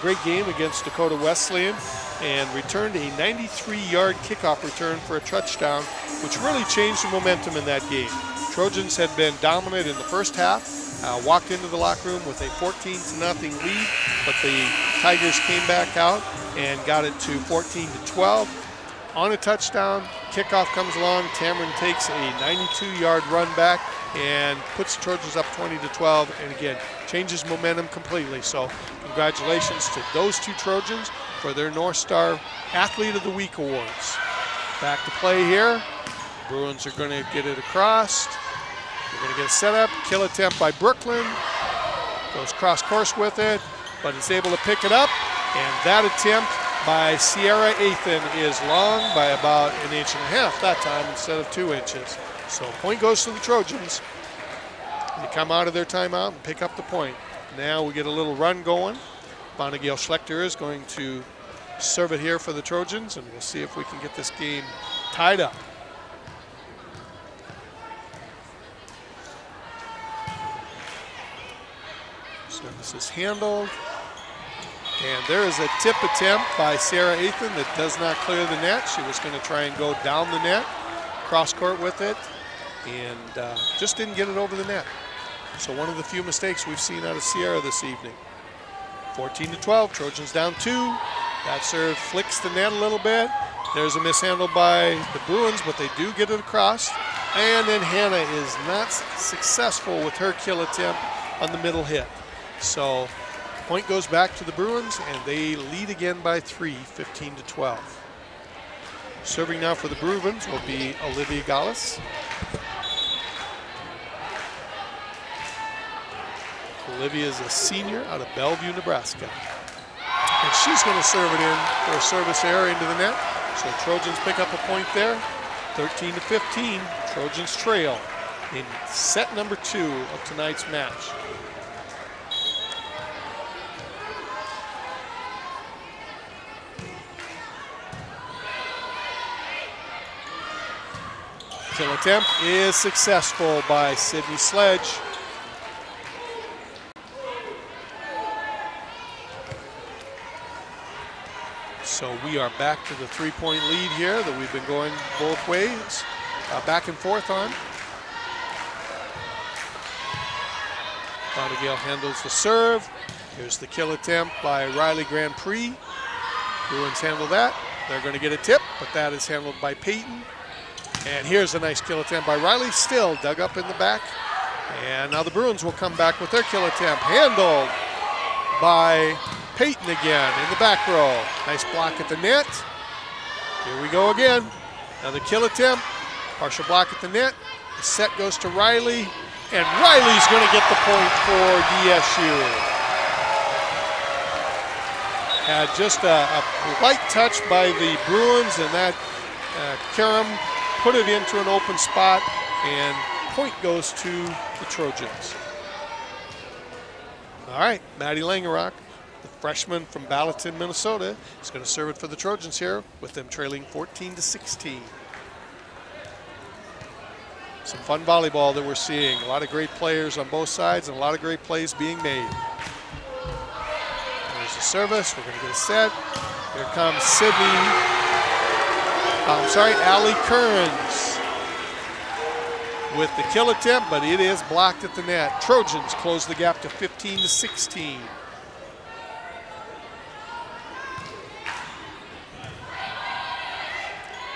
great game against Dakota Wesleyan and returned a 93-yard kickoff return for a touchdown, which really changed the momentum in that game. Trojans had been dominant in the first half, walked into the locker room with a 14-0 lead, but the Tigers came back out and got it to 14-12. On a touchdown, kickoff comes along. Tamron takes a 92-yard run back and puts the Trojans up 20-12, and again, changes momentum completely. So congratulations to those two Trojans for their North Star Athlete of the Week awards. Back to play here. Bruins are going to get it across. They're going to get a setup, kill attempt by Brooklyn. Goes cross course with it, but is able to pick it up, and that attempt by Sierra Athan is long by about 1.5 inches that time instead of 2 inches. So point goes to the Trojans. They come out of their timeout and pick up the point. Now we get a little run going. Vonnegut Schlechter is going to serve it here for the Trojans, and we'll see if we can get this game tied up. Service is handled. And there is a tip attempt by Sarah Athan that does not clear the net. She was going to try and go down the net, cross court with it, and just didn't get it over the net. So one of the few mistakes we've seen out of Sierra this evening. 14-12, Trojans down 2. That serve flicks the net a little bit. There's a mishandle by the Bruins, but they do get it across. And then Hannah is not successful with her kill attempt on the middle hit. So point goes back to the Bruins, and they lead again by 3, 15-12. Serving now for the Bruins will be Olivia Gallus. Olivia is a senior out of Bellevue, Nebraska. And she's going to serve it in for a service error into the net. So Trojans pick up a point there. 13-15, Trojans trail in set number 2 of tonight's match. Kill attempt is successful by Sydney Sledge. So we are back to the 3-point lead here that we've been going both ways, back and forth on. Vonnegut handles the serve. Here's the kill attempt by Riley Grand Prix. Bruins handle that. They're going to get a tip, but that is handled by Peyton. And here's a nice kill attempt by Riley, still dug up in the back. And now the Bruins will come back with their kill attempt, handled by Peyton again in the back row. Nice block at the net. Here we go again. Another kill attempt, partial block at the net. The set goes to Riley, and Riley's going to get the point for DSU. Had just a light touch by the Bruins, and that Karam put it into an open spot, and point goes to the Trojans. All right, Maddie Langerock, the freshman from Ballatin, Minnesota, is going to serve it for the Trojans here, with them trailing 14-16. Some fun volleyball that we're seeing. A lot of great players on both sides and a lot of great plays being made. There's the service. We're going to get a set. Here comes Allie Kearns with the kill attempt, but it is blocked at the net. Trojans close the gap to 15-16.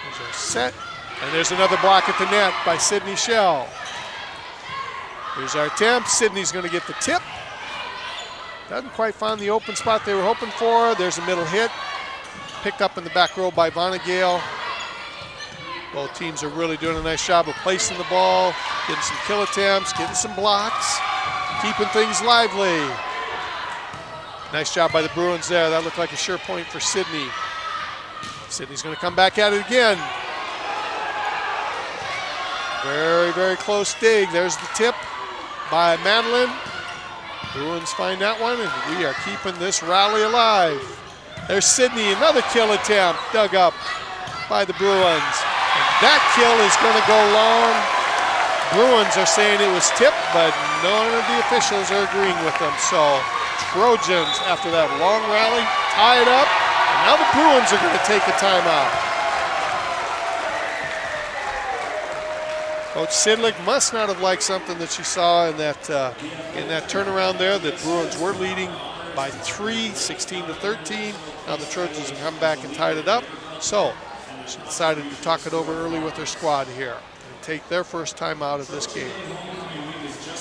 There's our set, and there's another block at the net by Sydney Shell. Here's our attempt. Sydney's going to get the tip. Doesn't quite find the open spot they were hoping for. There's a middle hit, picked up in the back row by Vonnegut. Both teams are really doing a nice job of placing the ball, getting some kill attempts, getting some blocks, keeping things lively. Nice job by the Bruins there. That looked like a sure point for Sydney. Sydney's going to come back at it again. Very, very close dig. There's the tip by Madeline. Bruins find that one, and we are keeping this rally alive. There's Sydney, another kill attempt dug up by the Bruins. That kill is going to go long. Bruins are saying it was tipped, but none of the officials are agreeing with them. So Trojans, after that long rally, tie it up. And now the Bruins are going to take a timeout. Coach Sidlick must not have liked something that she saw in that turnaround there. That Bruins were leading by 3, 16-13. Now the Trojans have come back and tied it up. So she decided to talk it over early with her squad here and take their first time out of this game.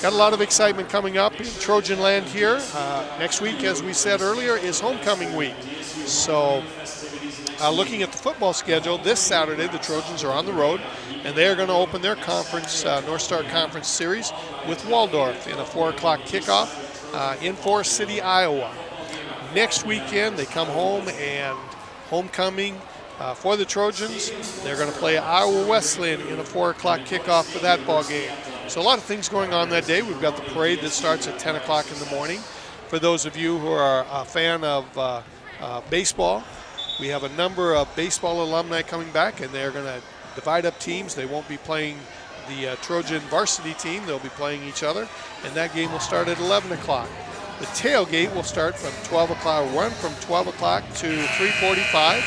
Got a lot of excitement coming up in Trojan land here. Next week, as we said earlier, is homecoming week. So looking at the football schedule, this Saturday the Trojans are on the road, and they are going to open their conference, North Star Conference Series with Waldorf in a 4 o'clock kickoff in Forest City, Iowa. Next weekend, they come home, and homecoming for the Trojans, they're going to play Iowa Wesleyan in a 4 o'clock kickoff for that ball game. So a lot of things going on that day. We've got the parade that starts at 10 o'clock in the morning. For those of you who are a fan of baseball, we have a number of baseball alumni coming back, and they're going to divide up teams. They won't be playing the Trojan varsity team. They'll be playing each other, and that game will start at 11 o'clock. The tailgate will start from 12 o'clock, run from 12 o'clock to 3:45.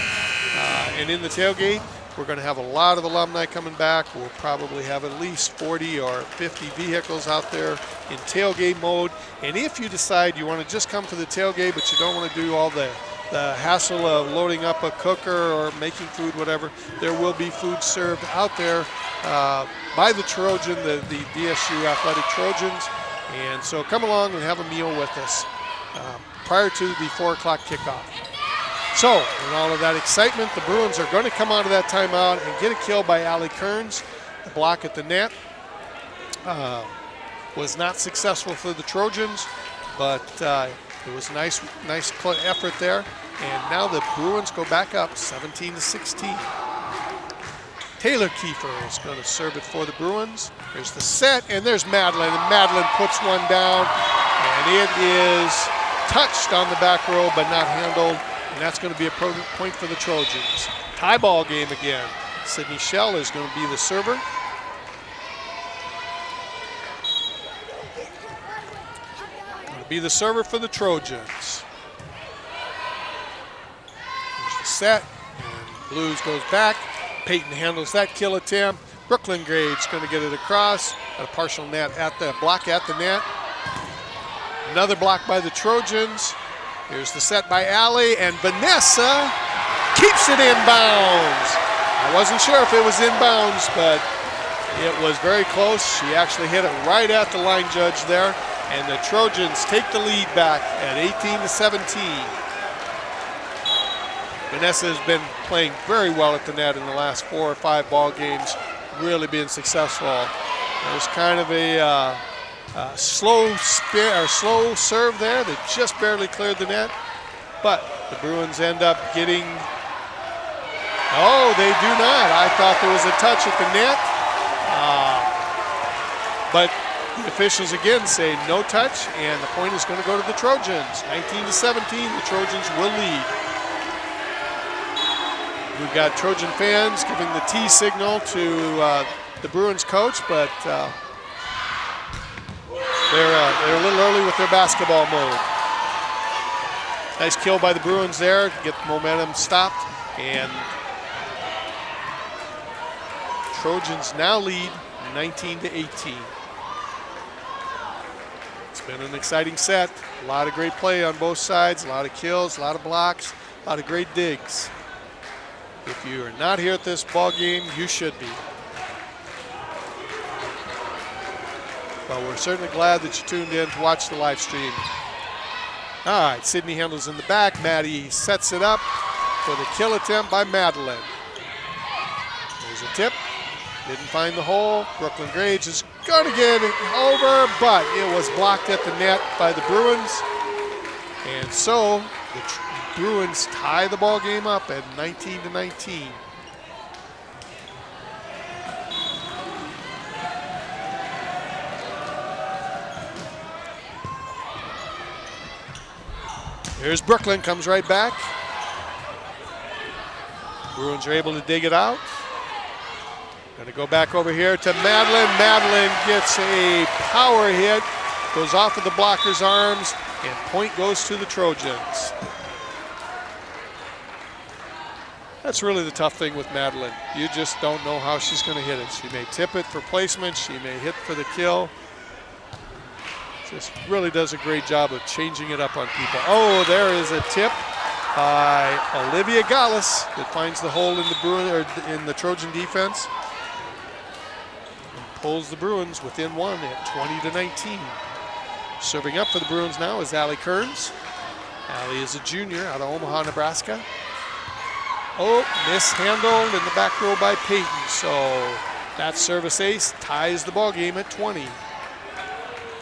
And in the tailgate, we're going to have a lot of alumni coming back. We'll probably have at least 40 or 50 vehicles out there in tailgate mode. And if you decide you want to just come for the tailgate, but you don't want to do all the hassle of loading up a cooker or making food, whatever, there will be food served out there by the Trojan, the DSU Athletic Trojans. And so come along and have a meal with us prior to the 4 o'clock kickoff. So, in all of that excitement, the Bruins are going to come out of that timeout and get a kill by Allie Kearns. The block at the net was not successful for the Trojans, but it was a nice effort there. And now the Bruins go back up 17-16. Taylor Kiefer is going to serve it for the Bruins. There's the set, and there's Madeline. And Madeline puts one down, and it is touched on the back row but not handled. And that's going to be a point for the Trojans. Tie ball game again. Sydney Schell is going to be the server. Going to be the server for the Trojans. There's the set. And Blues goes back. Peyton handles that kill attempt. Brooklyn Grade's going to get it across. Got a partial net at the block at the net. Another block by the Trojans. Here's the set by Allie, and Vanessa keeps it in bounds. I wasn't sure if it was in bounds, but it was very close. She actually hit it right at the line judge there, and the Trojans take the lead back at 18-17. Vanessa has been playing very well at the net in the last 4 or 5 ball games, really being successful. There's kind of a slow serve there that just barely cleared the net, but the Bruins end up getting, oh, they do not. I thought there was a touch at the net, but the officials again say no touch, and the point is going to go to the Trojans. 19-17, the Trojans will lead. We've got Trojan fans giving the T signal to the Bruins coach, but they're a little early with their basketball mode. Nice kill by the Bruins there to get the momentum stopped. And Trojans now lead 19-18. It's been an exciting set. A lot of great play on both sides, a lot of kills, a lot of blocks, a lot of great digs. If you are not here at this ball game, you should be. But we're certainly glad that you tuned in to watch the live stream. All right, Sydney handles in the back. Maddie sets it up for the kill attempt by Madeline. There's a tip. Didn't find the hole. Brooklyn Grades is going to get it over, but it was blocked at the net by the Bruins. And so the Bruins tie the ball game up at 19-19. Here's Brooklyn, comes right back. Bruins are able to dig it out. Going to go back over here to Madeline. Madeline gets a power hit, goes off of the blocker's arms, and point goes to the Trojans. That's really the tough thing with Madeline. You just don't know how she's going to hit it. She may tip it for placement. She may hit for the kill. Just really does a great job of changing it up on people. Oh, there is a tip by Olivia Gallus that finds the hole in the Trojan defense and pulls the Bruins within one at 20-19. Serving up for the Bruins now is Allie Kearns. Allie is a junior out of Omaha, Nebraska. Oh, mishandled in the back row by Peyton. So that service ace ties the ball game at 20.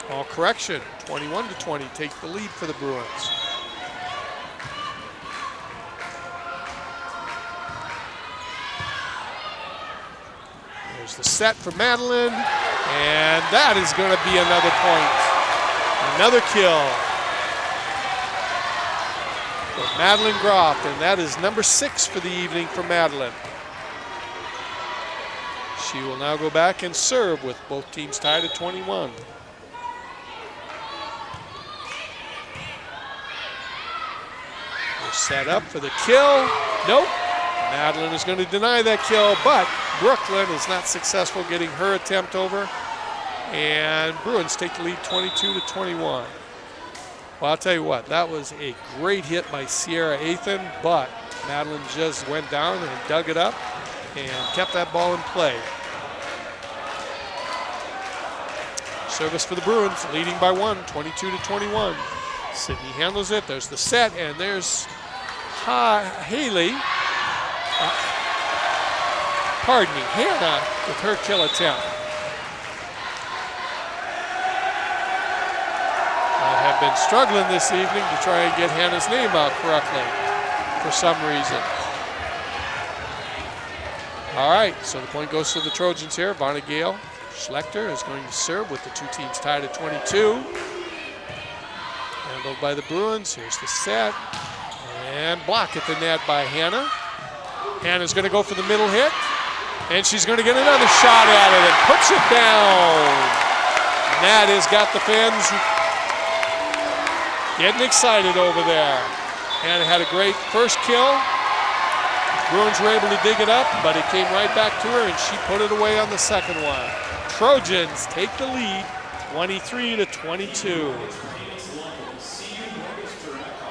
All correction, 21-20, take the lead for the Bruins. There's the set for Madeline, and that is going to be another point. Another kill for Madeline Groff, and that is number 6 for the evening for Madeline. She will now go back and serve with both teams tied at 21. They're set up for the kill. Nope. Madeline is going to deny that kill, but Brooklyn is not successful getting her attempt over. And Bruins take the lead 22-21. Well, I'll tell you what, that was a great hit by Sierra Athan, but Madeline just went down and dug it up and kept that ball in play. Service for the Bruins, leading by 1, 22-21. Sydney handles it, there's the set, and there's Hannah with her kill attempt. I have been struggling this evening to try and get Hannah's name out correctly for some reason. All right, so the point goes to the Trojans here. Vanna Gale Schlechter is going to serve with the two teams tied at 22. Handled by the Bruins. Here's the set. And block at the net by Hannah. Hannah's going to go for the middle hit. And she's going to get another shot at it and puts it down. And that has got the fans getting excited over there. Hannah had a great first kill. Bruins were able to dig it up, but it came right back to her, and she put it away on the second one. Trojans take the lead, 23-22.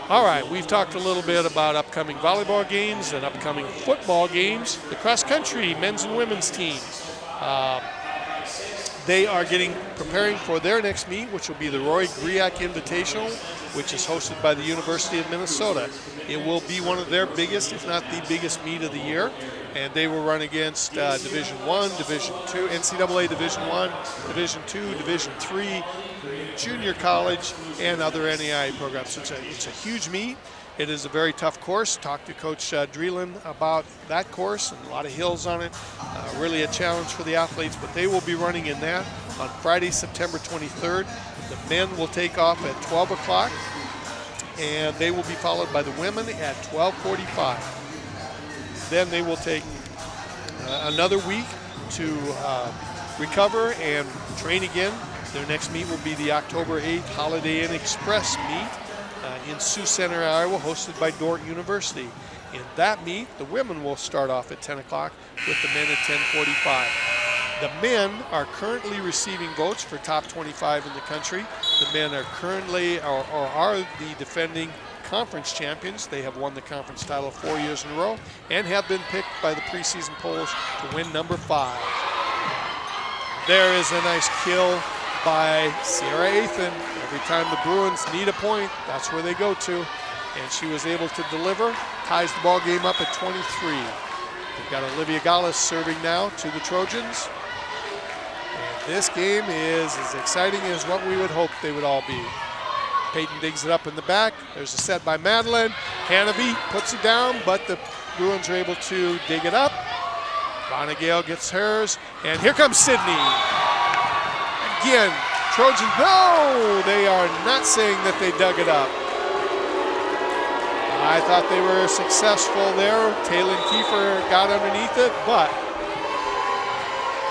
All right, we've talked a little bit about upcoming volleyball games and upcoming football games. The cross-country men's and women's teams, they are preparing for their next meet, which will be the Roy Griak Invitational, which is hosted by the University of Minnesota. It will be one of their biggest, if not the biggest meet of the year. And they will run against Division I, Division II, NCAA Division I, Division II, Division III, junior college, and other NAIA programs. So it's a huge meet. It is a very tough course. Talked to Coach Dreeland about that course, and a lot of hills on it. Really a challenge for the athletes, but they will be running in that on Friday, September 23rd. The men will take off at 12 o'clock, and they will be followed by the women at 12:45. Then they will take another week to recover and train again. Their next meet will be the October 8th Holiday Inn Express meet in Sioux Center, Iowa, hosted by Dordt University. In that meet, the women will start off at 10 o'clock with the men at 10:45. The men are currently receiving votes for top 25 in the country. The men are currently, or are the defending conference champions. They have won the conference title 4 years in a row and have been picked by the preseason polls to win number 5. There is a nice kill by Sierra Athan. Every time the Bruins need a point, that's where they go to. And she was able to deliver, ties the ball game up at 23. We've got Olivia Gallus serving now to the Trojans. And this game is as exciting as what we would hope they would all be. Peyton digs it up in the back. There's a set by Madeline. Hannavy puts it down, but the Bruins are able to dig it up. Vanna Gale gets hers, and here comes Sydney. Again, Trojans, no, they are not saying that they dug it up. I thought they were successful there. Taylor Kiefer got underneath it, but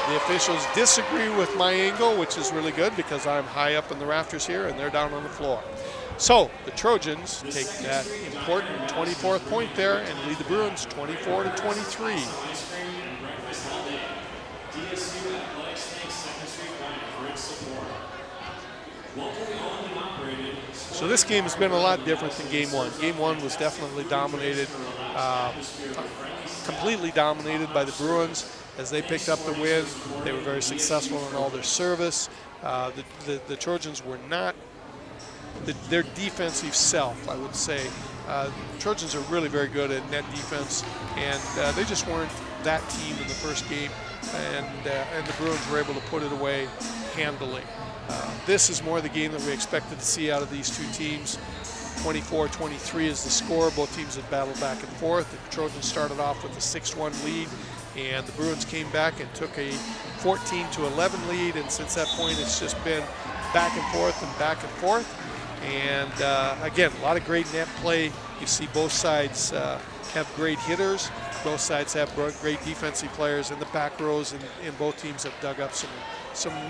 the officials disagree with my angle, which is really good because I'm high up in the rafters here and they're down on the floor. So the Trojans take that important 24th point there and lead the Bruins 24-23. So this game has been a lot different than game one. Game one was definitely dominated, completely dominated by the Bruins as they picked up the win. They were very successful in all their service. The Trojans were not their defensive self, I would say. Trojans are really very good at net defense, and they just weren't that team in the first game, and the Bruins were able to put it away handily. This is more the game that we expected to see out of these two teams. 24-23 is the score. Both teams had battled back and forth. The Trojans started off with a 6-1 lead, and the Bruins came back and took a 14-11 lead, and since that point it's just been back and forth and back and forth. And again, a lot of great net play. You see both sides have great hitters. Both sides have great defensive players, and the back rows in both teams have dug up some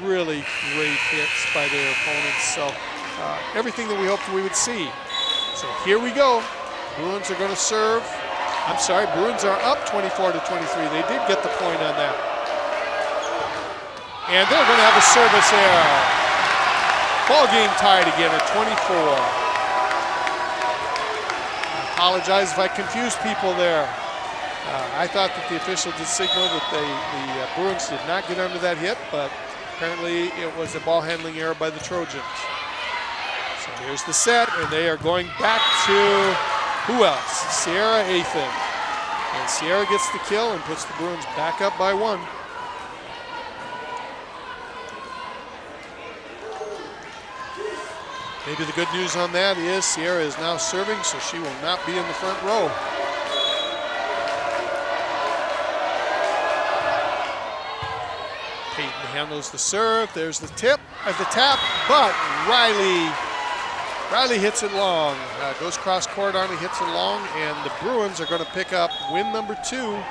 really great hits by their opponents. So everything that we hoped we would see. So here we go. Bruins are going to serve. I'm sorry, Bruins are up 24-23. They did get the point on that. And they're going to have a service error. Ball game tied again at 24. I apologize if I confused people there. I thought that the official did signal that the Bruins did not get under that hit, but apparently it was a ball handling error by the Trojans. So here's the set, and they are going back to who else? Sierra Athan. And Sierra gets the kill and puts the Bruins back up by 1. Maybe the good news on that is Sierra is now serving, so she will not be in the front row. Peyton handles the serve. There's the tap, but Riley hits it long. Goes cross court on it, hits it long, and the Bruins are going to pick up win number 2.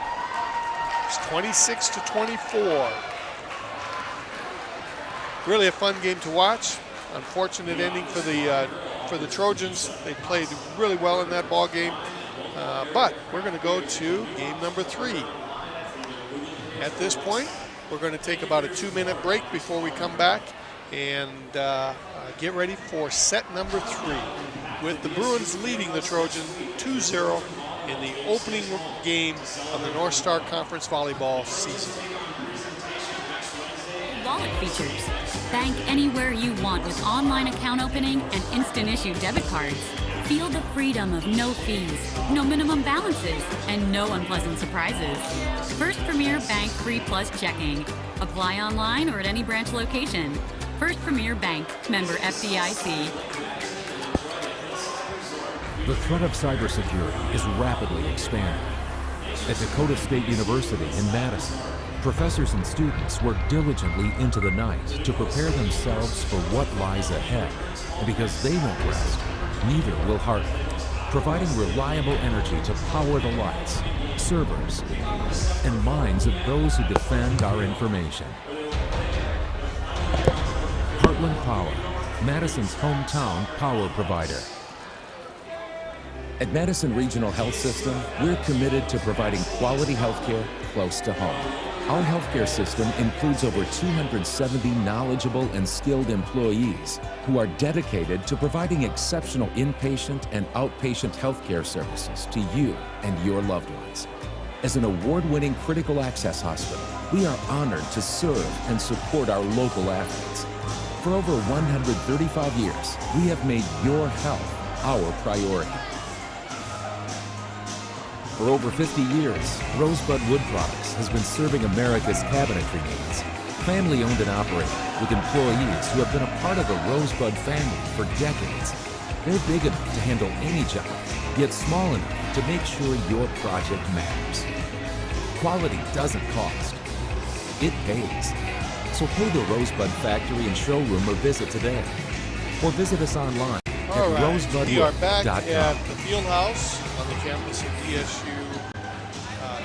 It's 26-24. Really a fun game to watch. Unfortunate ending for the Trojans. They played really well in that ball game, but we're going to go to game number 3. At this point, we're going to take about a 2-minute break before we come back and get ready for set number 3, with the Bruins leading the Trojans 2-0 in the opening game of the North Star Conference volleyball season. Wallet features. Bank anywhere you want with online account opening and instant issue debit cards. Feel the freedom of no fees, no minimum balances, and no unpleasant surprises. First Premier Bank Free Plus Checking. Apply online or at any branch location. First Premier Bank, member FDIC. The threat of cybersecurity is rapidly expanding. At Dakota State University in Madison, professors and students work diligently into the night to prepare themselves for what lies ahead. And because they won't rest, neither will Heartland, providing reliable energy to power the lights, servers, and minds of those who defend our information. Heartland Power, Madison's hometown power provider. At Madison Regional Health System, we're committed to providing quality healthcare close to home. Our healthcare system includes over 270 knowledgeable and skilled employees who are dedicated to providing exceptional inpatient and outpatient healthcare services to you and your loved ones. As an award-winning critical access hospital, we are honored to serve and support our local athletes. For over 135 years, we have made your health our priority. For over 50 years, Rosebud Wood Products has been serving America's cabinetry needs. Family owned and operated, with employees who have been a part of the Rosebud family for decades. They're big enough to handle any job, yet small enough to make sure your project matters. Quality doesn't cost. It pays. So pay the Rosebud Factory and Showroom a visit today. Or visit us online at rosebudwood.com. We are back at the field house on the campus of DSU,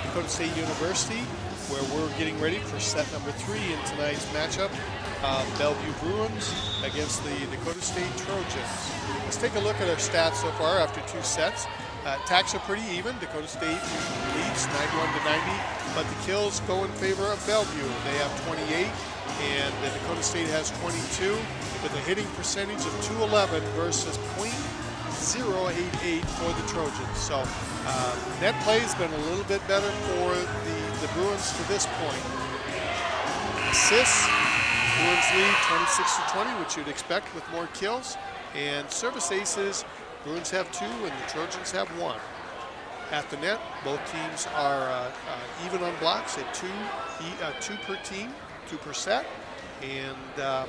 Dakota State University, where we're getting ready for set number 3 in tonight's matchup Bellevue Bruins against the Dakota State Trojans. Let's take a look at our stats so far after 2 sets. Attacks are pretty even. Dakota State leads 91-90, but the kills go in favor of Bellevue. They have 28, and the Dakota State has 22, with a hitting percentage of .211 versus .088 for the Trojans. So net play has been a little bit better for the Bruins to this point. Assists, Bruins lead 26-20, which you'd expect with more kills. And service aces, Bruins have 2 and the Trojans have 1. At the net, both teams are even on blocks at 2 per team, 2 per set, and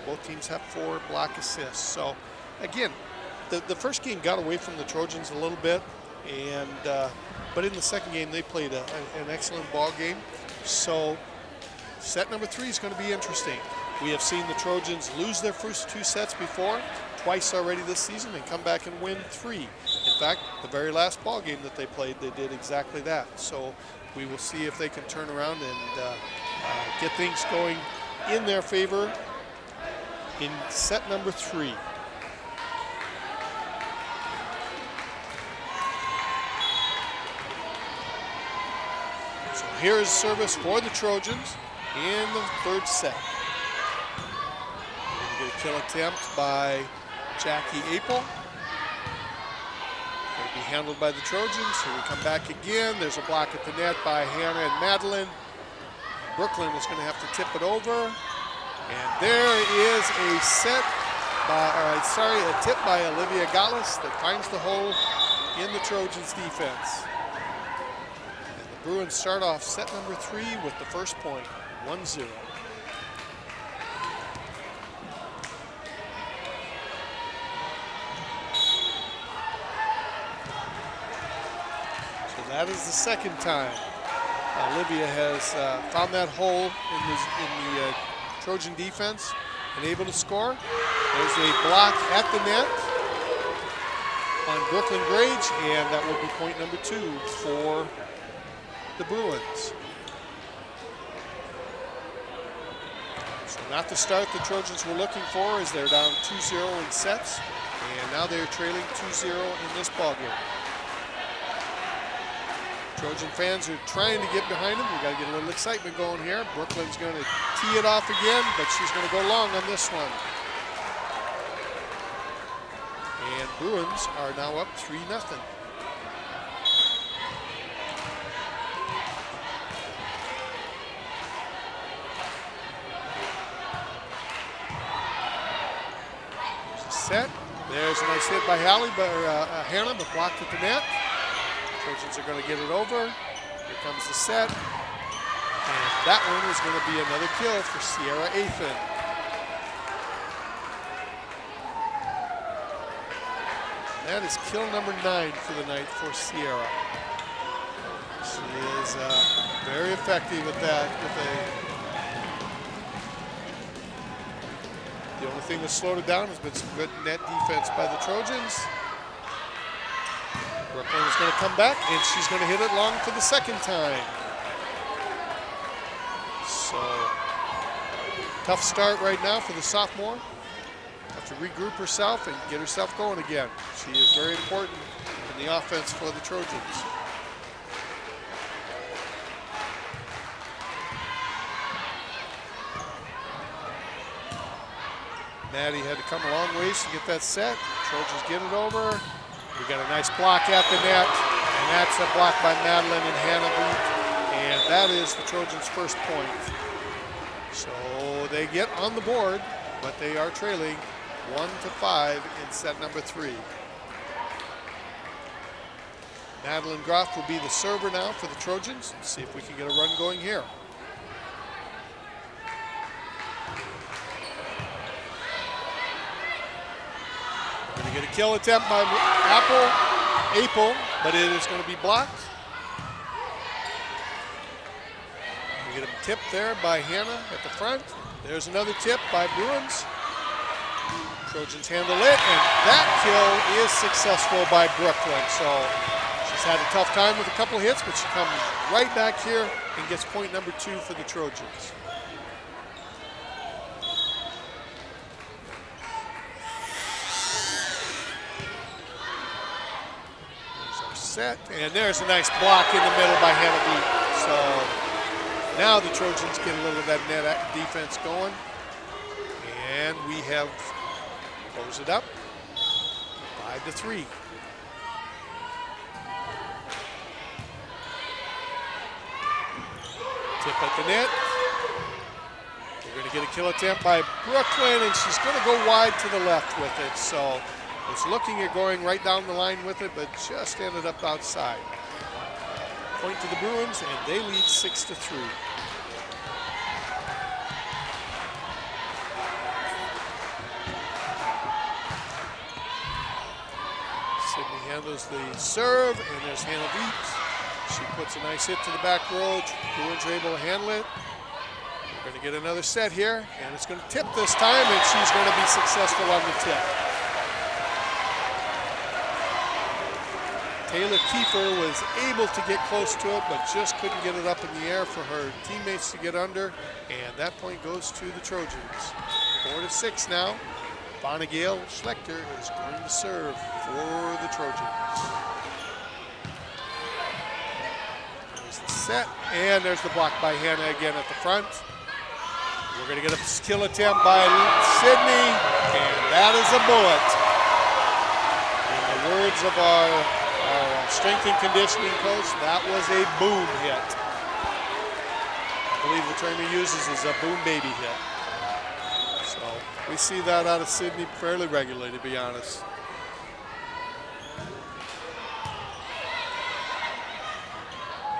both teams have 4 block assists. So again, the first game got away from the Trojans a little bit, and but in the second game they played an excellent ball game. So set number 3 is going to be interesting. We have seen the Trojans lose their first 2 sets before, twice already this season, and come back and win 3. In fact, the very last ball game that they played, they did exactly that. So we will see if they can turn around and get things going in their favor in set number 3. So here is service for the Trojans in the 3rd set. We're going to get a kill attempt by Jackie Apel. Going to be handled by the Trojans. Here we come back again. There's a block at the net by Hannah and Madeline. Brooklyn is going to have to tip it over. And there is a tip by Olivia Gallis that finds the hole in the Trojans defense. And the Bruins start off set number 3 with the first point, 1-0. That is the second time Olivia has found that hole in the Trojan defense and able to score. There's a block at the net on Brooklyn Grage, and that will be point number 2 for the Bruins. So not the start the Trojans were looking for, as they're down 2-0 in sets, and now they're trailing 2-0 in this ballgame. Trojan fans are trying to get behind them. We've got to get a little excitement going here. Brooklyn's going to tee it off again, but she's going to go long on this one. And Bruins are now up 3-0. There's a set. There's a nice hit by Hannah, but blocked at the net. Trojans are going to get it over. Here comes the set. And that one is going to be another kill for Sierra Athan. That is kill number 9 for the night for Sierra. She is very effective with that. The only thing that slowed it down has been some good net defense by the Trojans. Brooklyn is going to come back, and she's going to hit it long for the second time. So, tough start right now for the sophomore. Have to regroup herself and get herself going again. She is very important in the offense for the Trojans. Maddie had to come a long ways to get that set. Trojans get it over. We got a nice block at the net, and that's a block by Madeline and Hannah Beat, and that is the Trojans' first point. So they get on the board, but they are trailing 1-5 in set number 3. Madeline Groff will be the server now for the Trojans. Let's see if we can get a run going here. Going to get a kill attempt by Apel, but it is going to be blocked. We get a tip there by Hannah at the front. There's another tip by Bruins. Trojans handle it, and that kill is successful by Brooklyn. So she's had a tough time with a couple of hits, but she comes right back here and gets point number 2 for the Trojans. set, and there's a nice block in the middle by Hannah. So now the Trojans get a little of that net defense going, and we have closed it up 5-3. Tip at the net. We're going to get a kill attempt by Brooklyn, and she's going to go wide to the left with it. So was looking at going right down the line with it, but just ended up outside. Point to the Bruins, and they lead 6-3. Sydney handles the serve, and there's Hannah Veet. She puts a nice hit to the back row. Bruins are able to handle it. We're going to get another set here, and it's going to tip this time, and she's going to be successful on the tip. Taylor Kiefer was able to get close to it, but just couldn't get it up in the air for her teammates to get under, and that point goes to the Trojans. 4-6 now. Bonagale Schlechter is going to serve for the Trojans. There's the set, and there's the block by Hannah again at the front. We're going to get a skill attempt by Sydney, and that is a bullet. In the words of our strength and conditioning coach, that was a boom hit. I believe the term he uses is a boom baby hit. So we see that out of Sydney fairly regularly, to be honest.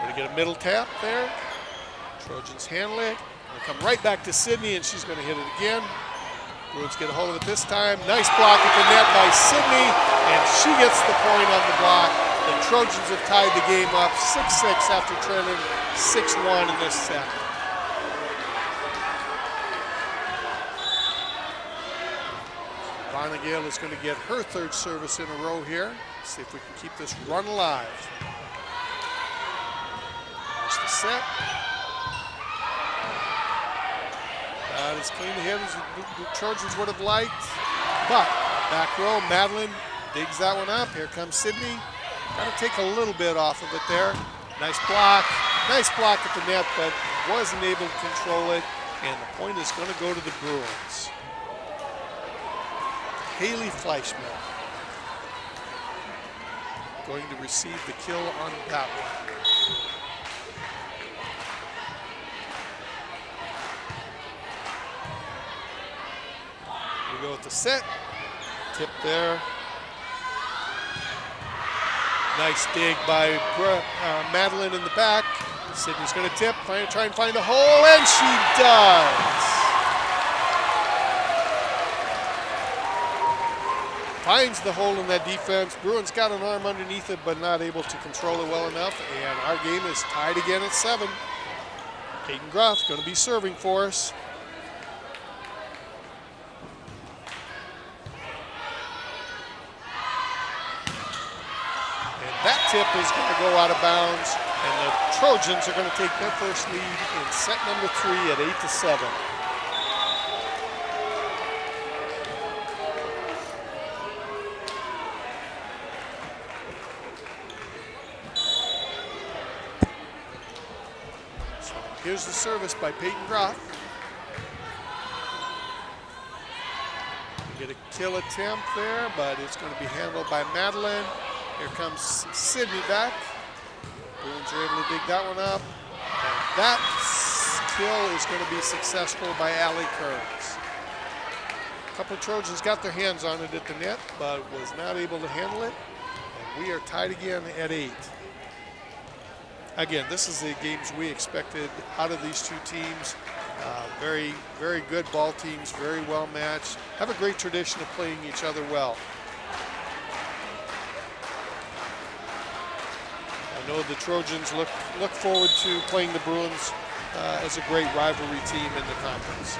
Going to get a middle tap there. Trojans handle it. Going to come right back to Sydney, and she's going to hit it again. Bruins get a hold of it this time. Nice block at the net by Sydney, and she gets the point on the block. The Trojans have tied the game up 6-6 after trailing 6-1 in this set. Bonagale is going to get her third service in a row here. See if we can keep this run alive. There's the set. Not as clean a hit as the Trojans would have liked, but back row, Madeline digs that one up. Here comes Sydney. Got to take a little bit off of it there. Nice block at the net, but wasn't able to control it, and the point is going to go to the Bruins. Haley Fleischman going to receive the kill on that one. We go with the set, tip there. Nice dig by Madeline in the back. Sydney's going to tip, try and find a hole, and she does. Finds the hole in that defense. Bruins got an arm underneath it, but not able to control it well enough, and our game is tied again at 7. Peyton Gruff going to be serving for us. That tip is going to go out of bounds, and the Trojans are going to take their first lead in set number 3 at 8-7. So here's the service by Peyton Groff. Get a kill attempt there, but it's going to be handled by Madeline. Here comes Sydney back. Bruins are able to dig that one up. And that kill is going to be successful by Allie Kearns. A couple of Trojans got their hands on it at the net, but was not able to handle it. And we are tied again at 8. Again, this is the games we expected out of these two teams. Very, very good ball teams, very well matched. Have a great tradition of playing each other well. I know the Trojans look forward to playing the Bruins as a great rivalry team in the conference.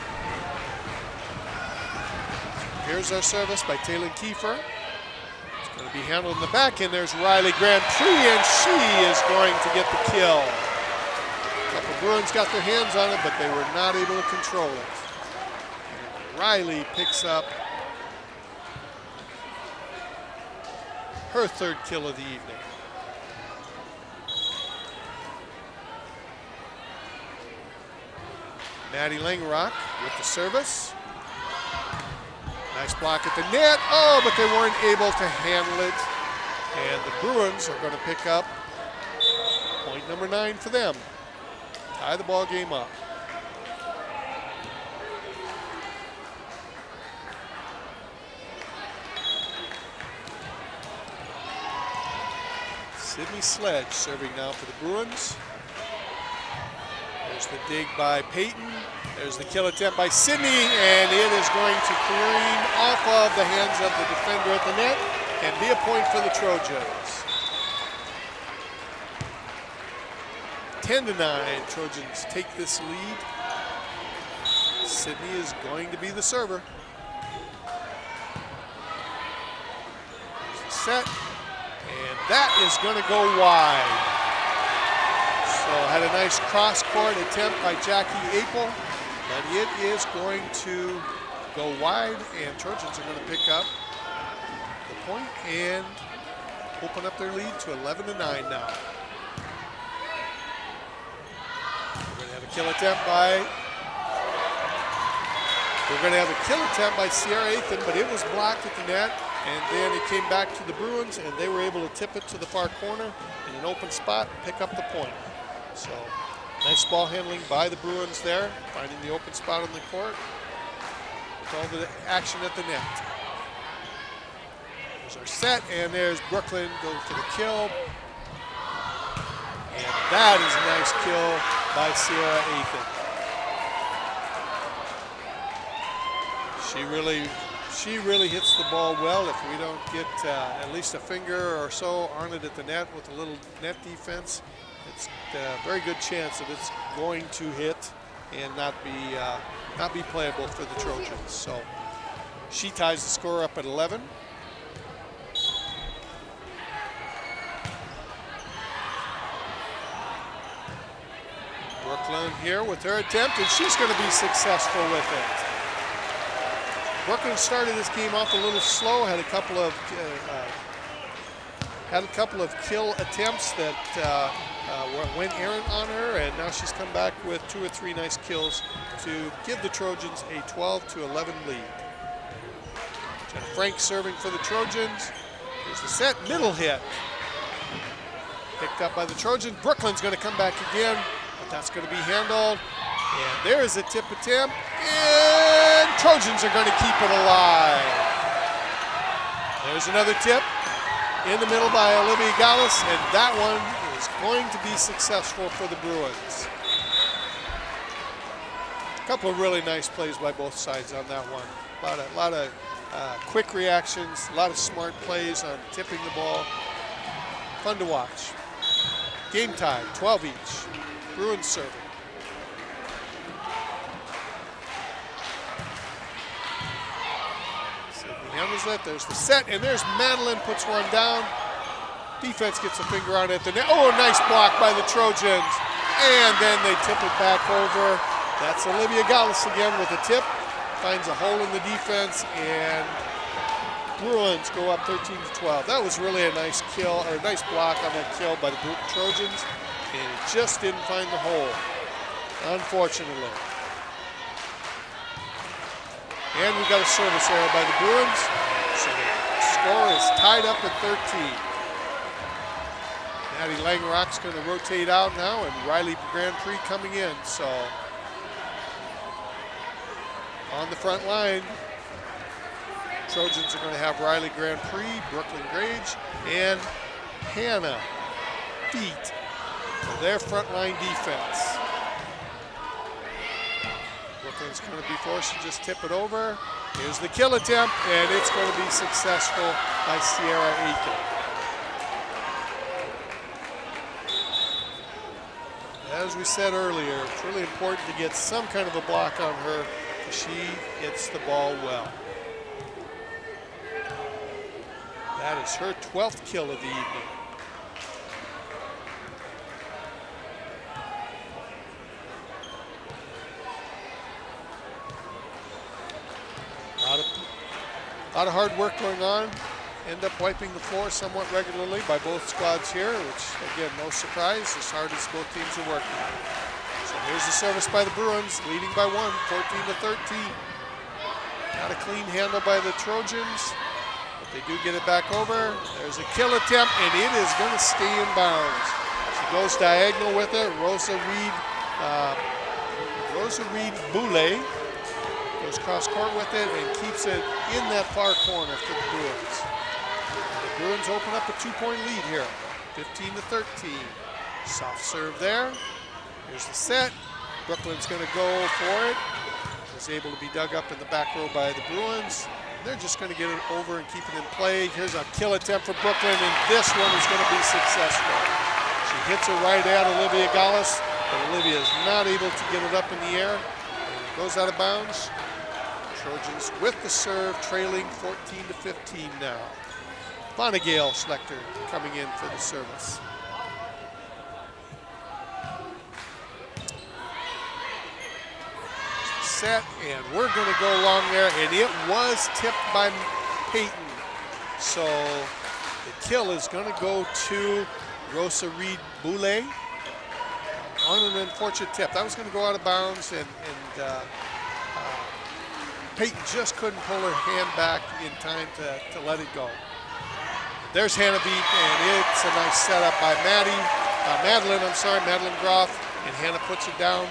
Here's our service by Taylor Kiefer. It's going to be handled in the back, and there's Riley Grand Prix, and she is going to get the kill. A couple Bruins got their hands on it, but they were not able to control it. And Riley picks up her third kill of the evening. Maddie Langerock with the service. Nice block at the net. Oh, but they weren't able to handle it. And the Bruins are going to pick up point number 9 for them. Tie the ball game up. Sydney Sledge serving now for the Bruins. There's the dig by Peyton. There's the kill attempt by Sydney, and it is going to careen off of the hands of the defender at the net and be a point for the Trojans. 10-9, Trojans take this lead. Sydney is going to be the server. There's the set, and that is going to go wide. So had a nice cross-court attempt by Jackie Apel, but it is going to go wide, and Trojans are going to pick up the point and open up their lead to 11-9 now. We're going to have a kill attempt by Sierra Athan, but it was blocked at the net, and then it came back to the Bruins, and they were able to tip it to the far corner in an open spot and pick up the point. So nice ball handling by the Bruins there, finding the open spot on the court with all the action at the net. There's our set, and there's Brooklyn going for the kill. And that is a nice kill by Sierra Athan. She really hits the ball well. If we don't get at least a finger or so on it at the net with a little net defense, it's a very good chance that it's going to hit and not be playable for the Trojans. So she ties the score up at 11. Brooklyn here with her attempt, and she's going to be successful with it. Brooklyn started this game off a little slow, had a couple of kill attempts that went errant on her, and now she's come back with 2 or 3 nice kills to give the Trojans a 12-11 lead. Jenna Frank serving for the Trojans. Here's the set, middle hit. Picked up by the Trojans. Brooklyn's going to come back again, but that's going to be handled. And there is a tip attempt, and Trojans are going to keep it alive. There's another tip in the middle by Olivia Gallus, and that one is going to be successful for the Bruins. A couple of really nice plays by both sides on that one. A lot of quick reactions, a lot of smart plays on tipping the ball. Fun to watch. Game tie, 12 each. Bruins serving. Handles it. There's the set, and there's Madeline, puts one down. Defense gets a finger on it at the net. Oh, a nice block by the Trojans. And then they tip it back over. That's Olivia Gallus again with a tip. Finds a hole in the defense, and Bruins go up 13-12. That was really a nice kill, or a nice block on that kill by the Trojans, and it just didn't find the hole, unfortunately. And we got a service error by the Bruins, so the score is tied up at 13. Maddie Langerock's going to rotate out now, and Riley Grand Prix coming in. So on the front line, Trojans are going to have Riley Grand Prix, Brooklyn Grage, and Hannah Feet for their front line defense. Brooklyn's going to be forced to just tip it over. Here's the kill attempt, and it's going to be successful by Sierra Aiken. As we said earlier, it's really important to get some kind of a block on her. She hits the ball well. That is her 12th kill of the evening. A lot of hard work going on. End up wiping the floor somewhat regularly by both squads here, which, again, no surprise, as hard as both teams are working. So Here's the service by the Bruins, leading by 1, 14-13. Not a clean handle by the Trojans, but they do get it back over. There's a kill attempt, and it is going to stay in bounds. She goes diagonal with it. Rosa Reed Boulay goes cross court with it and keeps it in that far corner for the Bruins. The Bruins open up a 2-point lead here, 15-13. Soft serve there. Here's the set. Brooklyn's going to go for it. Is able to be dug up in the back row by the Bruins. They're just going to get it over and keep it in play. Here's a kill attempt for Brooklyn, and this one is going to be successful. She hits it right at Olivia Gallus, but Olivia is not able to get it up in the air. And it goes out of bounds. Trojans with the serve, trailing 14-15 now. Vonnegail Schlechter coming in for the service. Set, and we're going to go along there, and it was tipped by Peyton. So the kill is going to go to Rosa Reed Boulay on an unfortunate tip. That was going to go out of bounds, and Peyton just couldn't pull her hand back in time to let it go. There's Hannah Beat, and it's a nice setup by Madeline Groff, and Hannah puts it down.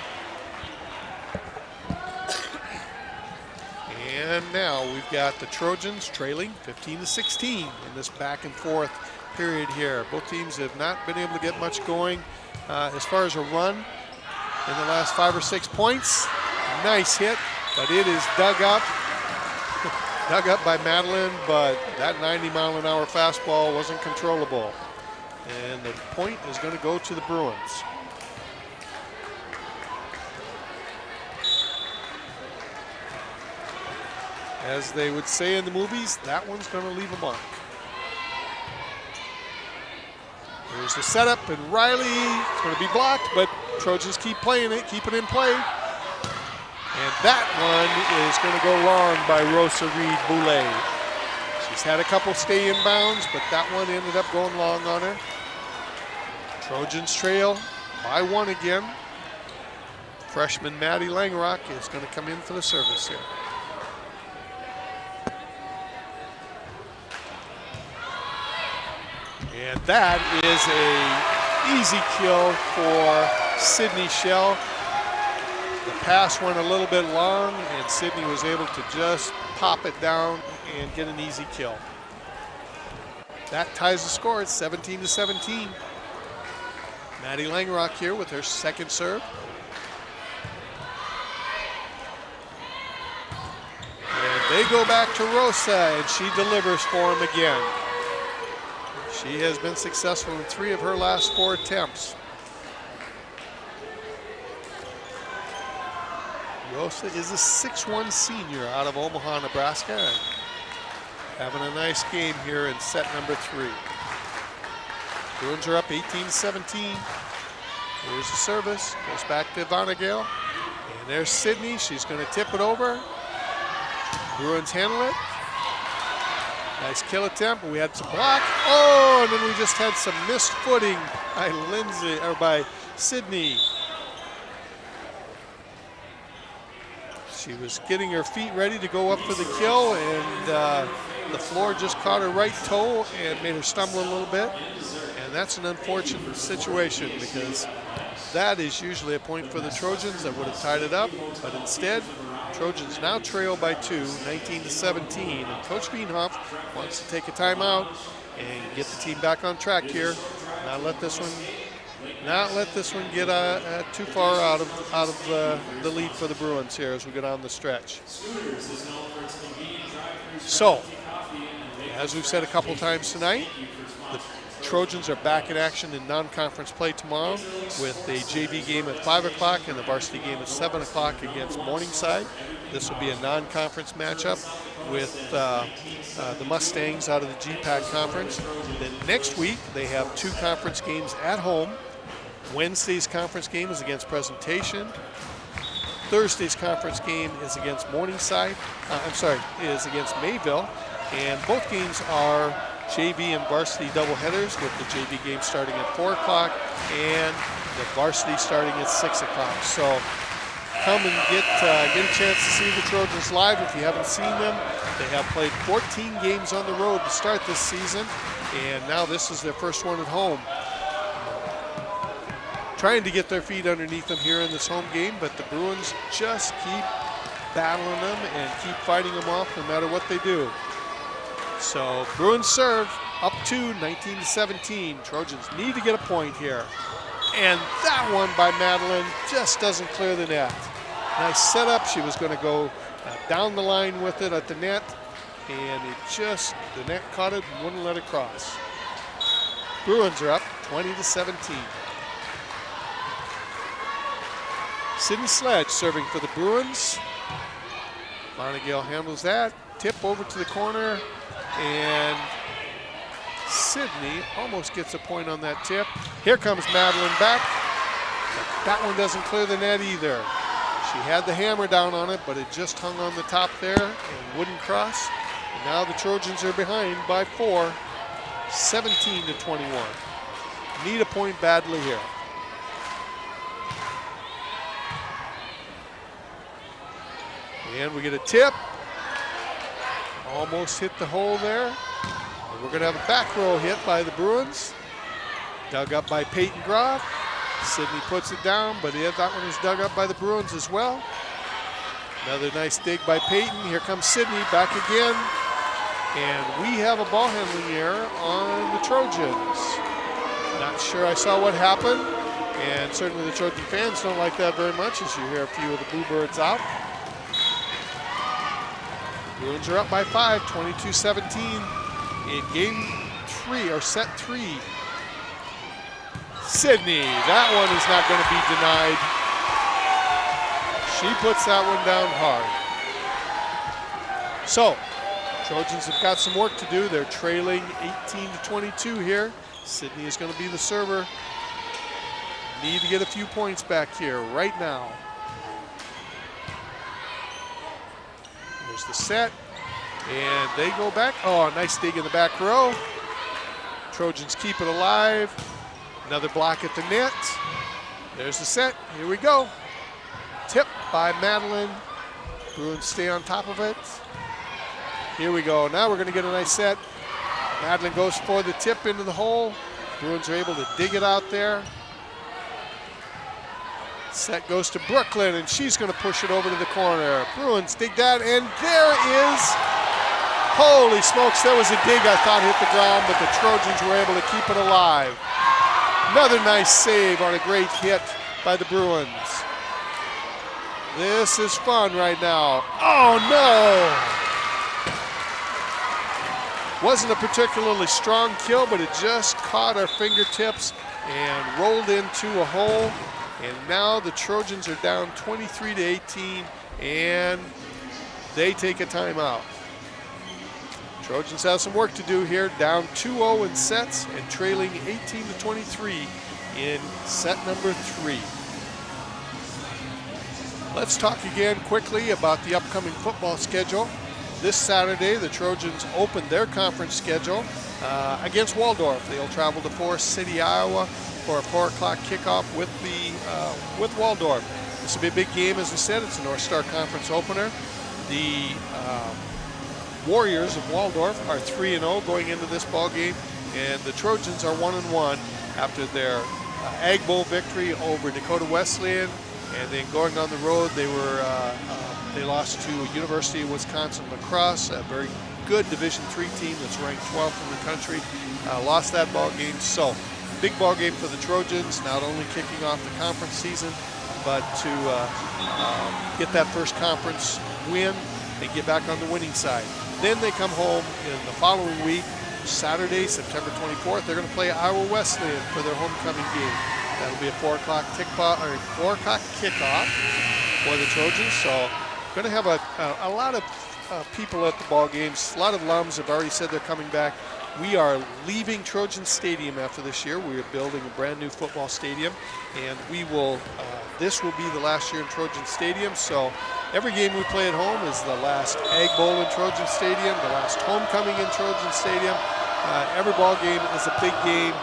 And now we've got the Trojans trailing 15-16 in this back and forth period here. Both teams have not been able to get much going as far as a run in the last 5 or 6 points. Nice hit, but it is dug up by Madeline, but that 90-mile-an-hour fastball wasn't controllable. And the point is going to go to the Bruins. As they would say in the movies, that one's going to leave a mark. There's the setup, and Riley is going to be blocked, but Trojans keep playing it, keep it in play. And that one is going to go long by Rosa Reed Boulay. She's had a couple stay in bounds, but that one ended up going long on her. Trojans trail by 1 again. Freshman Maddie Langrock is going to come in for the service here. And that is an easy kill for Sydney Schell. The pass went a little bit long, and Sydney was able to just pop it down and get an easy kill. That ties the score at 17-17. Maddie Langrock here with her second serve. And they go back to Rosa, and she delivers for him again. She has been successful in 3 of her last 4 attempts. Rosa is a 6'1" senior out of Omaha, Nebraska, and having a nice game here in set number 3. Bruins are up 18-17. Here's the service, goes back to Vonnegail. And there's Sydney, she's gonna tip it over. Bruins handle it. Nice kill attempt, we had some block. Oh, and then we just had some missed footing by Sydney. She was getting her feet ready to go up for the kill, and the floor just caught her right toe and made her stumble a little bit. And that's an unfortunate situation, because that is usually a point for the Trojans that would have tied it up, but instead, Trojans now trail by 2, 19-17, and Coach Bienhoff wants to take a timeout and get the team back on track here. Not let this one get too far out of the lead for the Bruins here as we go down the stretch. So, as we've said a couple times tonight, the Trojans are back in action in non-conference play tomorrow with a JV game at 5 o'clock and the varsity game at 7 o'clock against Morningside. This will be a non-conference matchup with the Mustangs out of the GPAC conference. Then next week, they have 2 conference games at home. Wednesday's conference game is against Presentation. Thursday's conference game is against is against Mayville. And both games are JV and varsity doubleheaders, with the JV game starting at 4 o'clock and the Varsity starting at 6 o'clock. So come and get a chance to see the Trojans live if you haven't seen them. They have played 14 games on the road to start this season, and now this is their first one at home. Trying to get their feet underneath them here in this home game, but the Bruins just keep battling them and keep fighting them off no matter what they do. So Bruins serve up to 19-17. Trojans need to get a point here. And that one by Madeline just doesn't clear the net. Nice setup. She was going to go down the line with it at the net, and the net caught it and wouldn't let it cross. Bruins are up 20-17. Sydney Sledge serving for the Bruins. Monagale handles that. Tip over to the corner, and Sydney almost gets a point on that tip. Here comes Madeline back. But that one doesn't clear the net either. She had the hammer down on it, but it just hung on the top there and wouldn't cross. And now the Trojans are behind by 4, 17-21. Need a point badly here. And we get a tip. Almost hit the hole there. And we're going to have a back row hit by the Bruins. Dug up by Peyton Groff. Sydney puts it down, but that one is dug up by the Bruins as well. Another nice dig by Peyton. Here comes Sydney back again. And we have a ball handling error on the Trojans. Not sure I saw what happened. And certainly the Trojan fans don't like that very much as you hear a few of the Bluebirds out. Bruins are up by 5, 22-17 in game 3, or set 3. Sydney, that one is not going to be denied. She puts that one down hard. So, Trojans have got some work to do. They're trailing 18-22 here. Sydney is going to be the server. Need to get a few points back here right now. There's the set, and they go back. Oh, nice dig in the back row. Trojans keep it alive. Another block at the net. There's the set. Here we go. Tip by Madeline. Bruins stay on top of it. Here we go. Now we're going to get a nice set. Madeline goes for the tip into the hole. Bruins are able to dig it out there. Set goes to Brooklyn, and she's going to push it over to the corner. Bruins dig that, and there is, holy smokes, there was a dig I thought hit the ground, but the Trojans were able to keep it alive. Another nice save on a great hit by the Bruins. This is fun right now. Oh, no! Wasn't a particularly strong kill, but it just caught our fingertips and rolled into a hole. And now the Trojans are down 23-18, and they take a timeout. Trojans have some work to do here, down 2-0 in sets and trailing 18-23 in set number 3. Let's talk again quickly about the upcoming football schedule. This Saturday, the Trojans open their conference schedule against Waldorf. They'll travel to Forest City, Iowa, for a 4 o'clock kickoff with Waldorf. This will be a big game, as I said. It's a North Star Conference opener. The Warriors of Waldorf are 3-0 going into this ball game, and the Trojans are 1-1 after their Ag Bowl victory over Dakota Wesleyan, and then going on the road, they lost to University of Wisconsin lacrosse, a very good Division III team that's ranked 12th in the country. Lost that ball game, so big ball game for the Trojans, not only kicking off the conference season, but to get that first conference win and get back on the winning side. Then they come home in the following week, Saturday, September 24th. They're going to play Iowa Wesleyan for their homecoming game. That'll be a 4 o'clock kickoff for the Trojans. So, going to have a lot of people at the ball games. A lot of alums have already said they're coming back. We are leaving Trojan Stadium after this year. We are building a brand new football stadium, and we will. This will be the last year in Trojan Stadium. So every game we play at home is the last Ag Bowl in Trojan Stadium, the last homecoming in Trojan Stadium. Every ball game is a big game.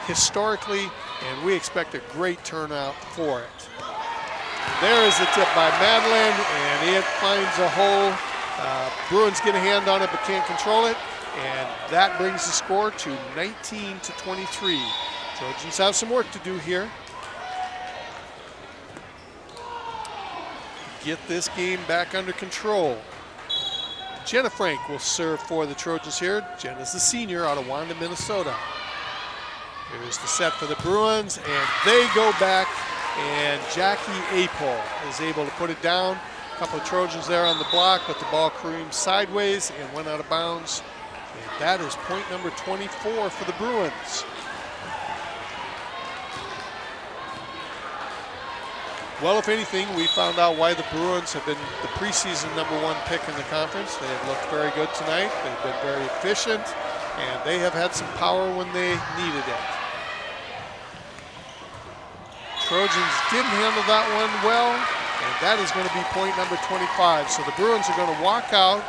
Historically, and we expect a great turnout for it. There is the tip by Madeline, and it finds a hole. Bruins get a hand on it but can't control it, and that brings the score to 19-23. Trojans have some work to do here. Get this game back under control. Jenna Frank will serve for the Trojans here. Jenna's the senior out of Wanda, Minnesota. Here's the set for the Bruins, and they go back, and Jackie Apel is able to put it down. A couple of Trojans there on the block, but the ball careened sideways and went out of bounds. And that is point number 24 for the Bruins. Well, if anything, we found out why the Bruins have been the preseason #1 pick in the conference. They have looked very good tonight. They've been very efficient, and they have had some power when they needed it. Trojans didn't handle that one well, and that is going to be point number 25. So the Bruins are going to walk out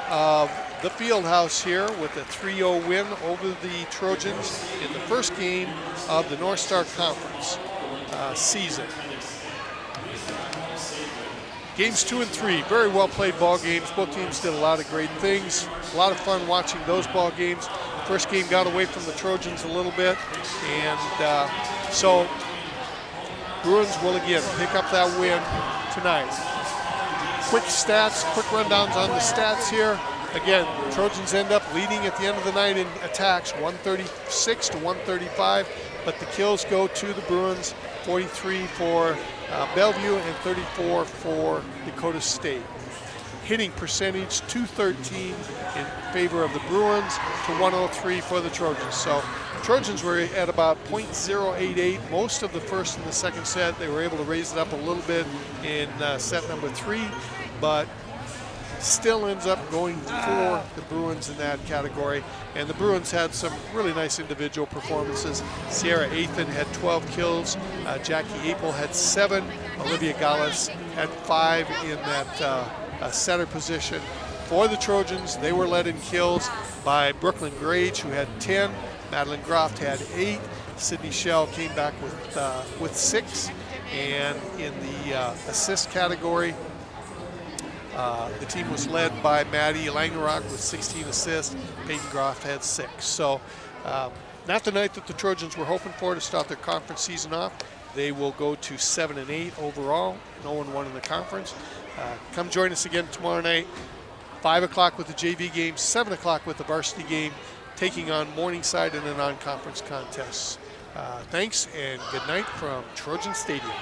of the field house here with a 3-0 win over the Trojans in the first game of the North Star Conference season. Games 2 and 3, very well played ball games. Both teams did a lot of great things. A lot of fun watching those ball games. First game got away from the Trojans a little bit, and so Bruins will again pick up that win tonight. Quick stats, quick rundowns on the stats here. Again, Trojans end up leading at the end of the night in attacks, 136-135, but the kills go to the Bruins, 43 for Bellevue and 34 for Dakota State. Hitting percentage 213 in favor of the Bruins to 103 for the Trojans. So Trojans were at about .088 most of the first and the second set. They were able to raise it up a little bit in set number 3, but still ends up going for the Bruins in that category. And the Bruins had some really nice individual performances. Sierra Athan had 12 kills. Jackie Apel had 7. Olivia Gallus had 5 in that center position. For the Trojans, they were led in kills by Brooklyn Grage, who had 10. Madeline Groft had 8. Sydney Schell came back with 6. And in the assist category, the team was led by Maddie Langerock with 16 assists. Peyton Groff had 6. So not the night that the Trojans were hoping for to start their conference season off. They will go to 7-8 overall, 0-1 in the conference. Come join us again tomorrow night, 5 o'clock with the JV game, 7 o'clock with the varsity game, taking on Morningside in a non-conference contest. Thanks and good night from Trojan Stadium.